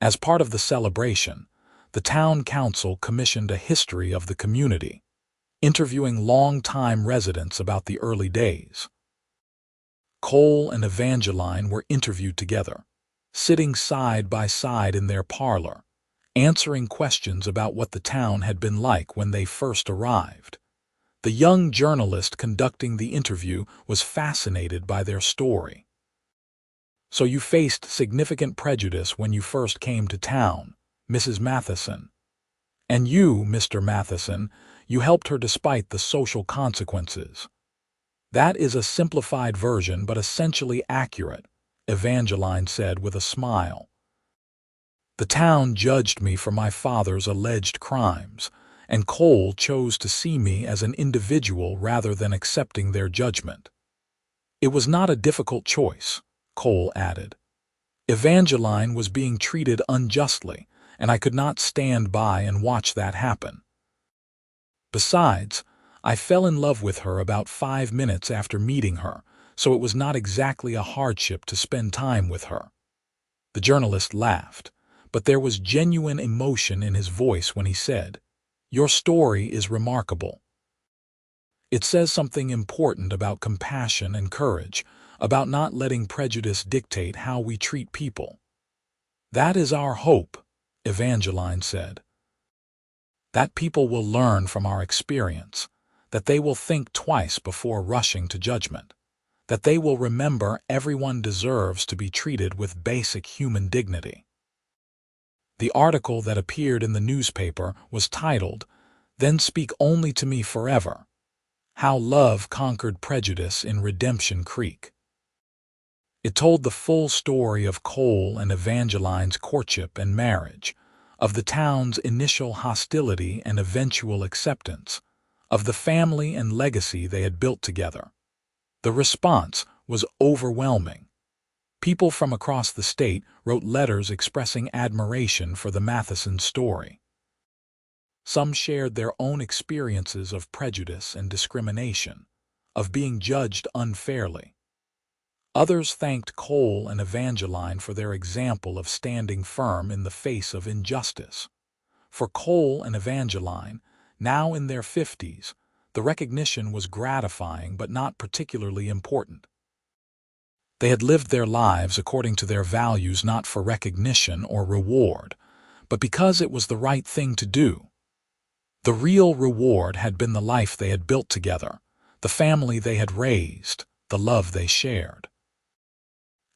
As part of the celebration, the town council commissioned a history of the community, interviewing long-time residents about the early days. Cole and Evangeline were interviewed together, sitting side by side in their parlor, answering questions about what the town had been like when they first arrived. The young journalist conducting the interview was fascinated by their story. So you faced significant prejudice when you first came to town, Mrs. Matheson. And you, Mr. Matheson, you helped her despite the social consequences. That is a simplified version but essentially accurate, Evangeline said with a smile. The town judged me for my father's alleged crimes, and Cole chose to see me as an individual rather than accepting their judgment. It was not a difficult choice, Cole added. Evangeline was being treated unjustly, and I could not stand by and watch that happen. Besides, I fell in love with her about 5 minutes after meeting her, so it was not exactly a hardship to spend time with her. The journalist laughed, but there was genuine emotion in his voice when he said, "Your story is remarkable. It says something important about compassion and courage, about not letting prejudice dictate how we treat people." "That is our hope," Evangeline said. "That people will learn from our experience, that they will think twice before rushing to judgment, that they will remember everyone deserves to be treated with basic human dignity." The article that appeared in the newspaper was titled, "Then Speak Only to Me Forever: How Love Conquered Prejudice in Redemption Creek." It told the full story of Cole and Evangeline's courtship and marriage, of the town's initial hostility and eventual acceptance, of the family and legacy they had built together. The response was overwhelming. People from across the state wrote letters expressing admiration for the Matheson story. Some shared their own experiences of prejudice and discrimination, of being judged unfairly. Others thanked Cole and Evangeline for their example of standing firm in the face of injustice. For Cole and Evangeline, now in their 50s, the recognition was gratifying but not particularly important. They had lived their lives according to their values, not for recognition or reward, but because it was the right thing to do. The real reward had been the life they had built together, the family they had raised, the love they shared.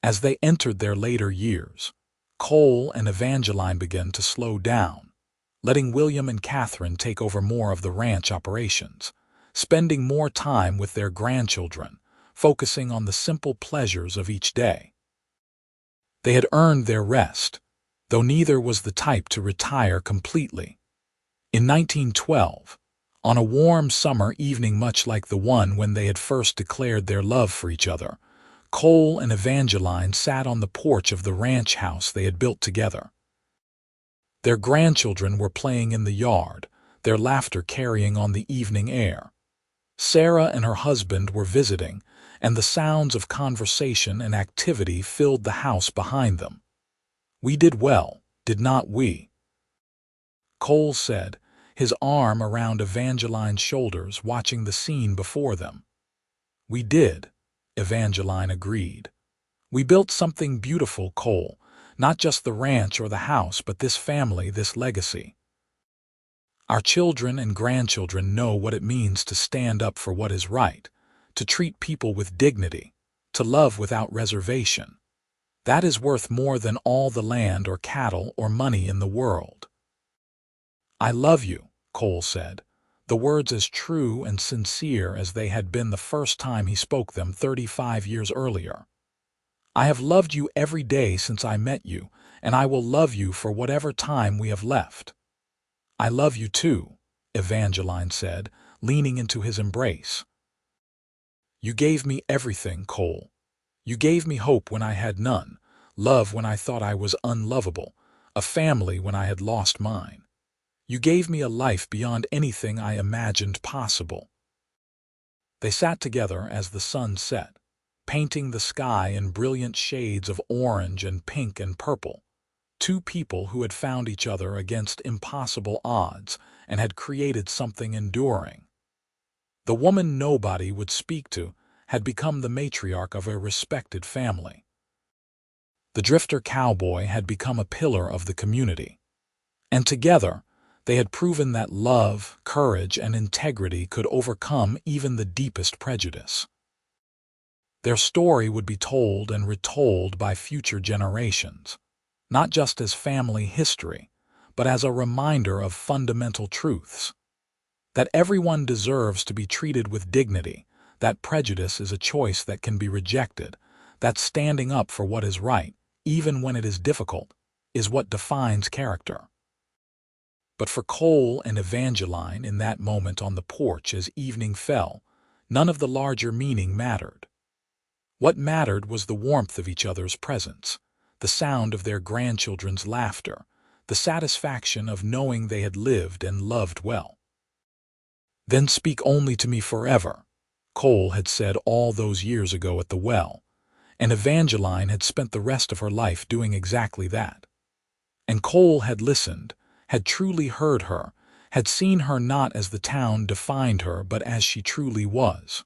As they entered their later years, Cole and Evangeline began to slow down, letting William and Catherine take over more of the ranch operations, spending more time with their grandchildren, focusing on the simple pleasures of each day. They had earned their rest, though neither was the type to retire completely. In 1912, On a warm summer evening much like the one when they had first declared their love for each other, Cole and Evangeline sat on the porch of the ranch house they had built together. Their grandchildren were playing in the yard, their laughter carrying on the evening air. Sarah and her husband were visiting, and the sounds of conversation and activity filled the house behind them. "We did well, did not we?" Cole said, his arm around Evangeline's shoulders, watching the scene before them. "We did," Evangeline agreed. "We built something beautiful, Cole, not just the ranch or the house, but this family, this legacy. Our children and grandchildren know what it means to stand up for what is right, to treat people with dignity, to love without reservation. That is worth more than all the land or cattle or money in the world." "I love you," Cole said, the words as true and sincere as they had been the first time he spoke them 35 years earlier. "I have loved you every day since I met you, and I will love you for whatever time we have left." "I love you too," Evangeline said, leaning into his embrace. "You gave me everything, Cole. You gave me hope when I had none, love when I thought I was unlovable, a family when I had lost mine. You gave me a life beyond anything I imagined possible." They sat together as the sun set, painting the sky in brilliant shades of orange and pink and purple. Two people who had found each other against impossible odds and had created something enduring. The woman nobody would speak to had become the matriarch of a respected family. The drifter Cowboy had become a pillar of the community. And together, they had proven that love, courage, and integrity could overcome even the deepest prejudice. Their story would be told and retold by future generations, not just as family history, but as a reminder of fundamental truths. That everyone deserves to be treated with dignity, that prejudice is a choice that can be rejected, that standing up for what is right, even when it is difficult, is what defines character. But for Cole and Evangeline in that moment on the porch as evening fell, none of the larger meaning mattered. What mattered was the warmth of each other's presence, the sound of their grandchildren's laughter, the satisfaction of knowing they had lived and loved well. "Then speak only to me forever," Cole had said all those years ago at the well, and Evangeline had spent the rest of her life doing exactly that. And Cole had listened, had truly heard her, had seen her not as the town defined her but as she truly was.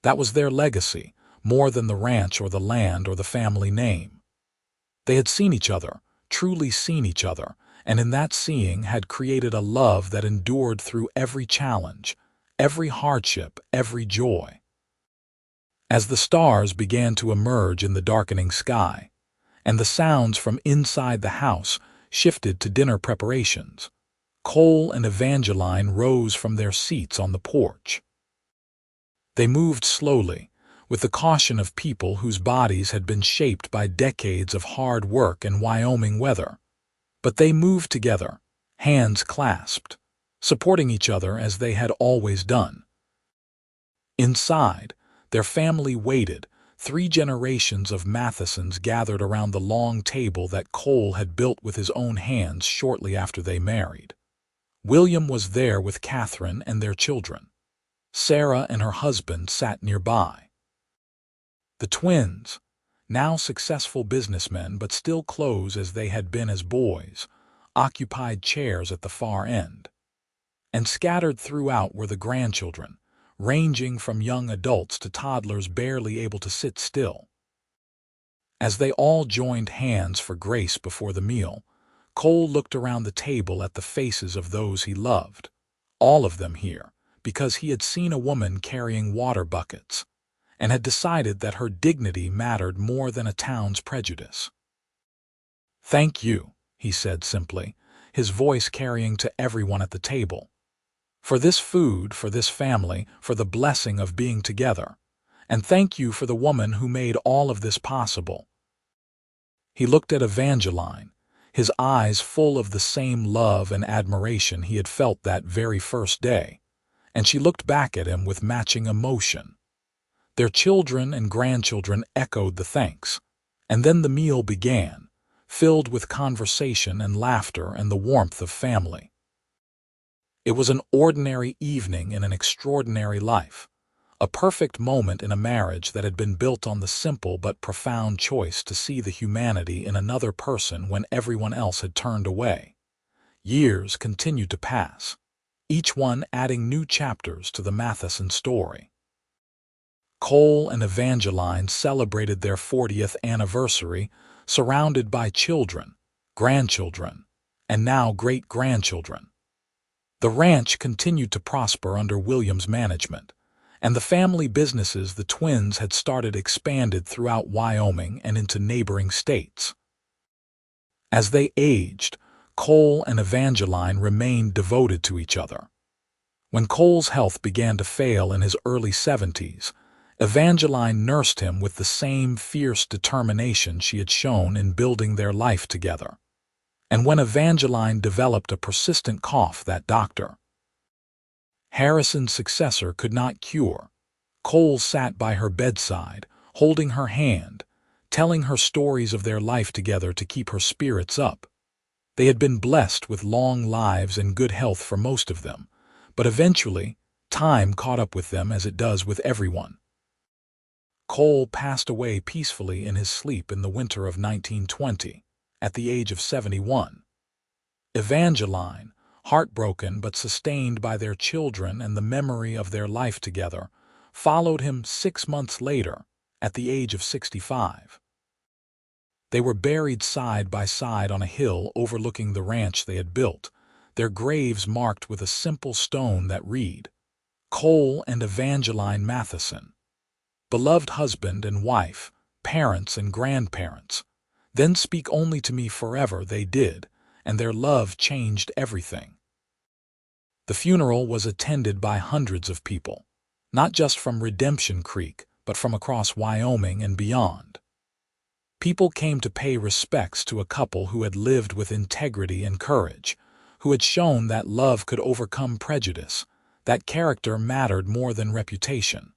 That was their legacy, more than the ranch or the land or the family name. They had seen each other, truly seen each other, and in that seeing had created a love that endured through every challenge, every hardship, every joy. As the stars began to emerge in the darkening sky, and the sounds from inside the house shifted to dinner preparations, Cole and Evangeline rose from their seats on the porch. They moved slowly, with the caution of people whose bodies had been shaped by decades of hard work and Wyoming weather. But they moved together, hands clasped, supporting each other as they had always done. Inside, their family waited, 3 generations of Mathesons gathered around the long table that Cole had built with his own hands shortly after they married. William was there with Catherine and their children. Sarah and her husband sat nearby. The twins, now successful businessmen but still close as they had been as boys, occupied chairs at the far end. And scattered throughout were the grandchildren, ranging from young adults to toddlers barely able to sit still. As they all joined hands for grace before the meal, Cole looked around the table at the faces of those he loved, all of them here, because he had seen a woman carrying water buckets, and had decided that her dignity mattered more than a town's prejudice. "Thank you," he said simply, his voice carrying to everyone at the table. "For this food, for this family, for the blessing of being together. And thank you for the woman who made all of this possible." He looked at Evangeline, his eyes full of the same love and admiration he had felt that very first day, and she looked back at him with matching emotion. Their children and grandchildren echoed the thanks, and then the meal began, filled with conversation and laughter and the warmth of family. It was an ordinary evening in an extraordinary life, a perfect moment in a marriage that had been built on the simple but profound choice to see the humanity in another person when everyone else had turned away. Years continued to pass, each one adding new chapters to the Matheson story. Cole and Evangeline celebrated their 40th anniversary, surrounded by children, grandchildren, and now great-grandchildren. The ranch continued to prosper under William's management, and the family businesses the twins had started expanded throughout Wyoming and into neighboring states. As they aged, Cole and Evangeline remained devoted to each other. When Cole's health began to fail in his early 70s, Evangeline nursed him with the same fierce determination she had shown in building their life together. And when Evangeline developed a persistent cough that Dr. Harrison's successor could not cure, Cole sat by her bedside, holding her hand, telling her stories of their life together to keep her spirits up. They had been blessed with long lives and good health for most of them, but eventually, time caught up with them as it does with everyone. Cole passed away peacefully in his sleep in the winter of 1920, at the age of 71. Evangeline, heartbroken but sustained by their children and the memory of their life together, followed him 6 months later, at the age of 65. They were buried side by side on a hill overlooking the ranch they had built, their graves marked with a simple stone that read, Cole and Evangeline Matheson, beloved husband and wife, parents and grandparents. Then speak only to me forever, they did, and their love changed everything. The funeral was attended by hundreds of people, not just from Redemption Creek, but from across Wyoming and beyond. People came to pay respects to a couple who had lived with integrity and courage, who had shown that love could overcome prejudice, that character mattered more than reputation.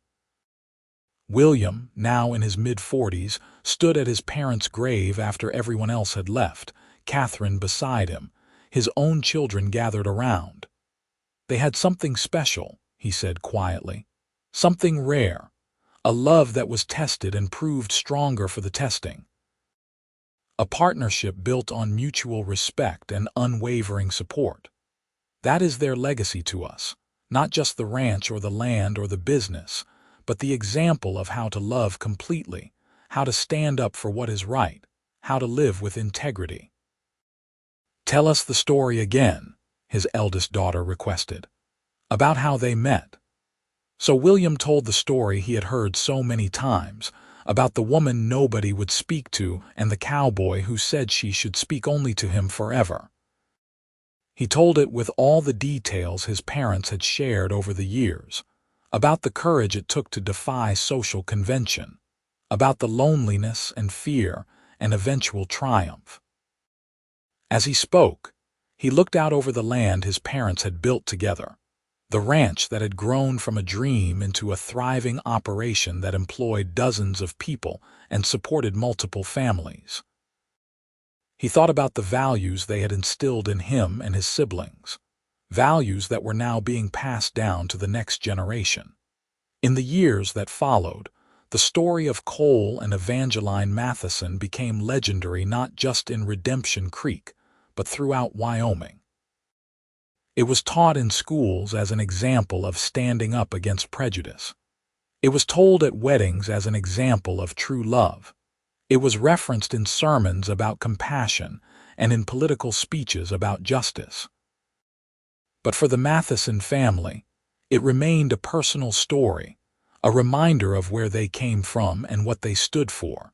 William, now in his mid-40s, stood at his parents' grave after everyone else had left, Catherine beside him, his own children gathered around. They had something special, he said quietly, something rare, a love that was tested and proved stronger for the testing. A partnership built on mutual respect and unwavering support. That is their legacy to us, not just the ranch or the land or the business, but the example of how to love completely, how to stand up for what is right, how to live with integrity. Tell us the story again, his eldest daughter requested, about how they met. So William told the story he had heard so many times, about the woman nobody would speak to and the cowboy who said she should speak only to him forever. He told it with all the details his parents had shared over the years, about the courage it took to defy social convention, about the loneliness and fear and eventual triumph. As he spoke, he looked out over the land his parents had built together, the ranch that had grown from a dream into a thriving operation that employed dozens of people and supported multiple families. He thought about the values they had instilled in him and his siblings, values that were now being passed down to the next generation. In the years that followed, the story of Cole and Evangeline Matheson became legendary not just in Redemption Creek, but throughout Wyoming. It was taught in schools as an example of standing up against prejudice. It was told at weddings as an example of true love. It was referenced in sermons about compassion and in political speeches about justice. But for the Matheson family, it remained a personal story, a reminder of where they came from and what they stood for.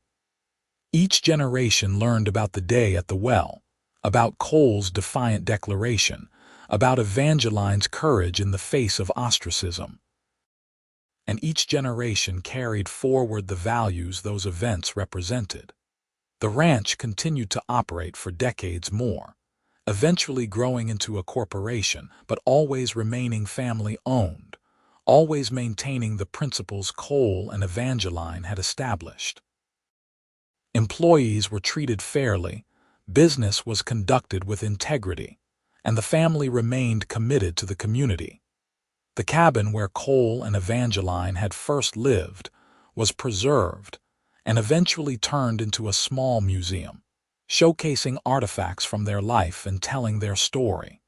Each generation learned about the day at the well, about Cole's defiant declaration, about Evangeline's courage in the face of ostracism. And each generation carried forward the values those events represented. The ranch continued to operate for decades more, eventually growing into a corporation, but always remaining family-owned, always maintaining the principles Cole and Evangeline had established. Employees were treated fairly, business was conducted with integrity, and the family remained committed to the community. The cabin where Cole and Evangeline had first lived was preserved and eventually turned into a small museum, showcasing artifacts from their life and telling their story.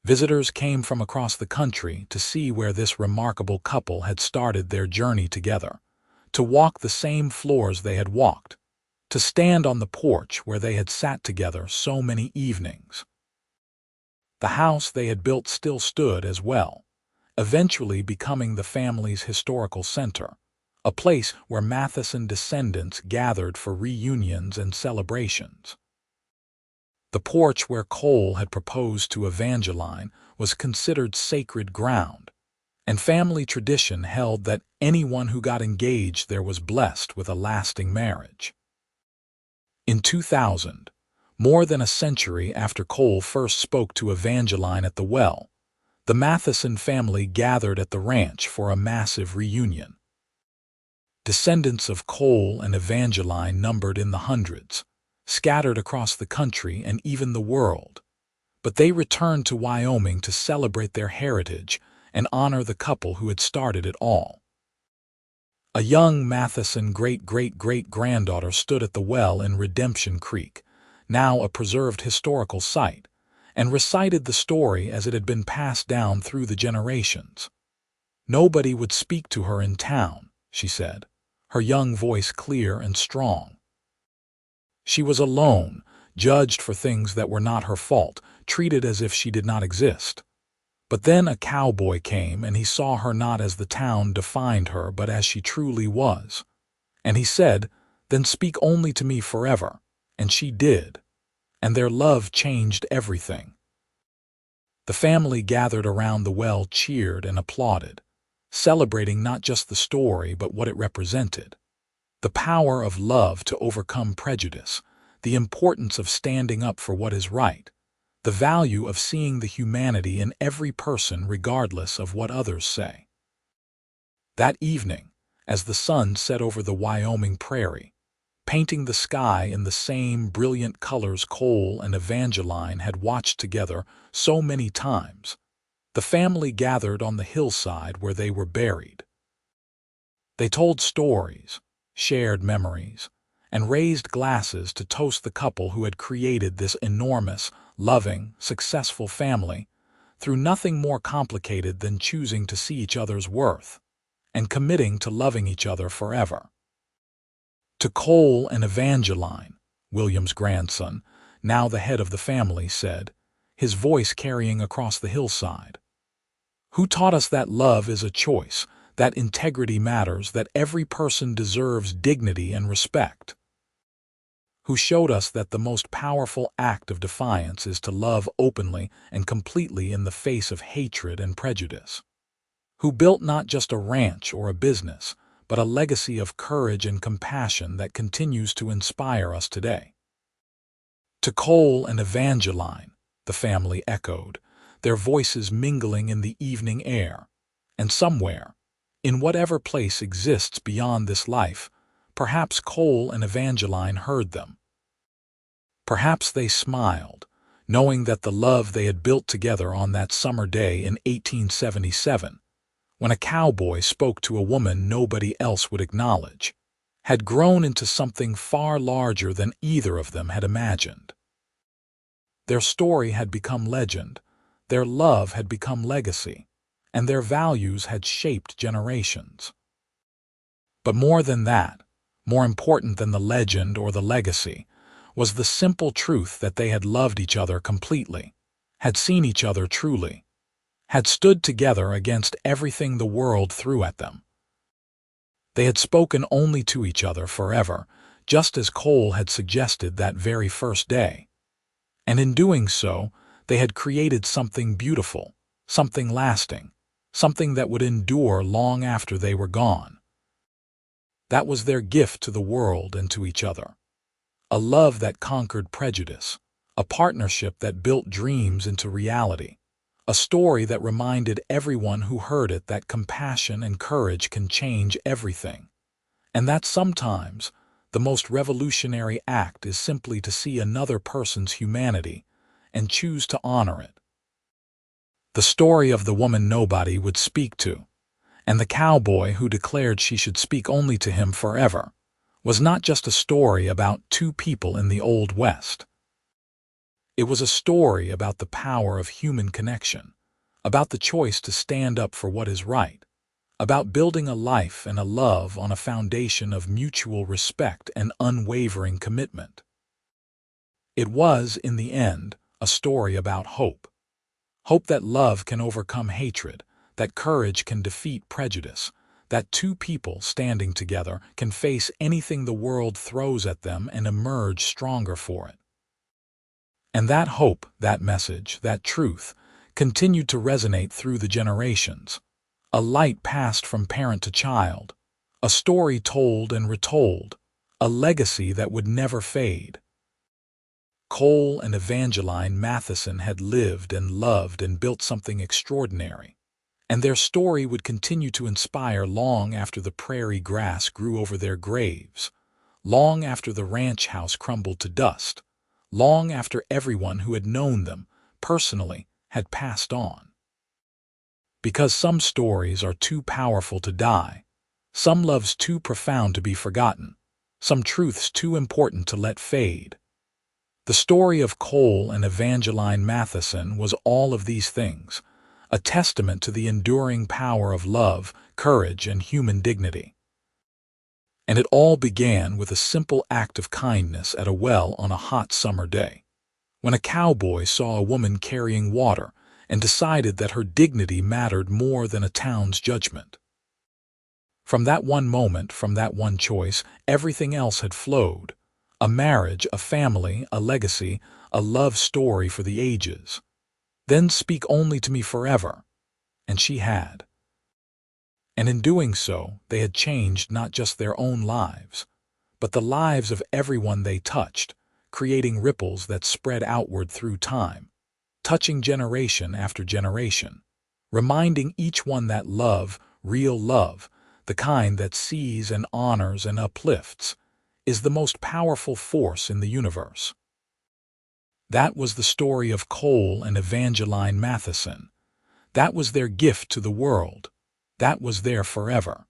Visitors came from across the country to see where this remarkable couple had started their journey together, to walk the same floors they had walked, to stand on the porch where they had sat together so many evenings. The house they had built still stood as well, eventually becoming the family's historical center, a place where Matheson descendants gathered for reunions and celebrations. The porch where Cole had proposed to Evangeline was considered sacred ground, and family tradition held that anyone who got engaged there was blessed with a lasting marriage. In 2000, more than a century after Cole first spoke to Evangeline at the well, the Matheson family gathered at the ranch for a massive reunion. Descendants of Cole and Evangeline numbered in the hundreds, scattered across the country and even the world, but they returned to Wyoming to celebrate their heritage and honor the couple who had started it all. A young Matheson great-great-great-granddaughter stood at the well in Redemption Creek, now a preserved historical site, and recited the story as it had been passed down through the generations. Nobody would speak to her in town, she said, her young voice clear and strong. She was alone, judged for things that were not her fault, treated as if she did not exist. But then a cowboy came, and he saw her not as the town defined her, but as she truly was. And he said, "Then speak only to me forever." And she did. And their love changed everything. The family gathered around the well cheered and applauded, celebrating not just the story but what it represented. The power of love to overcome prejudice, the importance of standing up for what is right, the value of seeing the humanity in every person regardless of what others say. That evening, as the sun set over the Wyoming prairie, painting the sky in the same brilliant colors Cole and Evangeline had watched together so many times, the family gathered on the hillside where they were buried. They told stories, shared memories, and raised glasses to toast the couple who had created this enormous, loving, successful family through nothing more complicated than choosing to see each other's worth and committing to loving each other forever. To Cole and Evangeline, William's grandson, now the head of the family, said, his voice carrying across the hillside, "Who taught us that love is a choice, that integrity matters, that every person deserves dignity and respect? Who showed us that the most powerful act of defiance is to love openly and completely in the face of hatred and prejudice? Who built not just a ranch or a business, but a legacy of courage and compassion that continues to inspire us today?" To Cole and Evangeline, the family echoed, their voices mingling in the evening air, and somewhere, in whatever place exists beyond this life, perhaps Cole and Evangeline heard them. Perhaps they smiled, knowing that the love they had built together on that summer day in 1877, when a cowboy spoke to a woman nobody else would acknowledge, had grown into something far larger than either of them had imagined. Their story had become legend, their love had become legacy, and their values had shaped generations. But more than that, more important than the legend or the legacy, was the simple truth that they had loved each other completely, had seen each other truly, had stood together against everything the world threw at them. They had spoken only to each other forever, just as Cole had suggested that very first day. And in doing so, they had created something beautiful, something lasting, something that would endure long after they were gone. That was their gift to the world and to each other. a love that conquered prejudice, a partnership that built dreams into reality, a story that reminded everyone who heard it that compassion and courage can change everything, and that sometimes the most revolutionary act is simply to see another person's humanity and choose to honor it. The story of the woman nobody would speak to, and the cowboy who declared she should speak only to him forever, was not just a story about two people in the Old West. It was a story about the power of human connection, about the choice to stand up for what is right, about building a life and a love on a foundation of mutual respect and unwavering commitment. It was, in the end, a story about hope. Hope that love can overcome hatred, that courage can defeat prejudice, that two people standing together can face anything the world throws at them and emerge stronger for it. And that hope, that message, that truth, continued to resonate through the generations. A light passed from parent to child, a story told and retold, a legacy that would never fade. Cole and Evangeline Matheson had lived and loved and built something extraordinary, and their story would continue to inspire long after the prairie grass grew over their graves, long after the ranch house crumbled to dust, long after everyone who had known them personally had passed on. Because some stories are too powerful to die, some loves too profound to be forgotten, some truths too important to let fade. The story of Cole and Evangeline Matheson was all of these things, a testament to the enduring power of love, courage, and human dignity. And it all began with a simple act of kindness at a well on a hot summer day, when a cowboy saw a woman carrying water and decided that her dignity mattered more than a town's judgment. From that one moment, from that one choice, everything else had flowed. A marriage, a family, a legacy, a love story for the ages. Then speak only to me forever. And she had. And in doing so, they had changed not just their own lives, but the lives of everyone they touched, creating ripples that spread outward through time, touching generation after generation, reminding each one that love, real love, the kind that sees and honors and uplifts, is the most powerful force in the universe. That was the story of Cole and Evangeline Matheson. That was their gift to the world. That was their forever.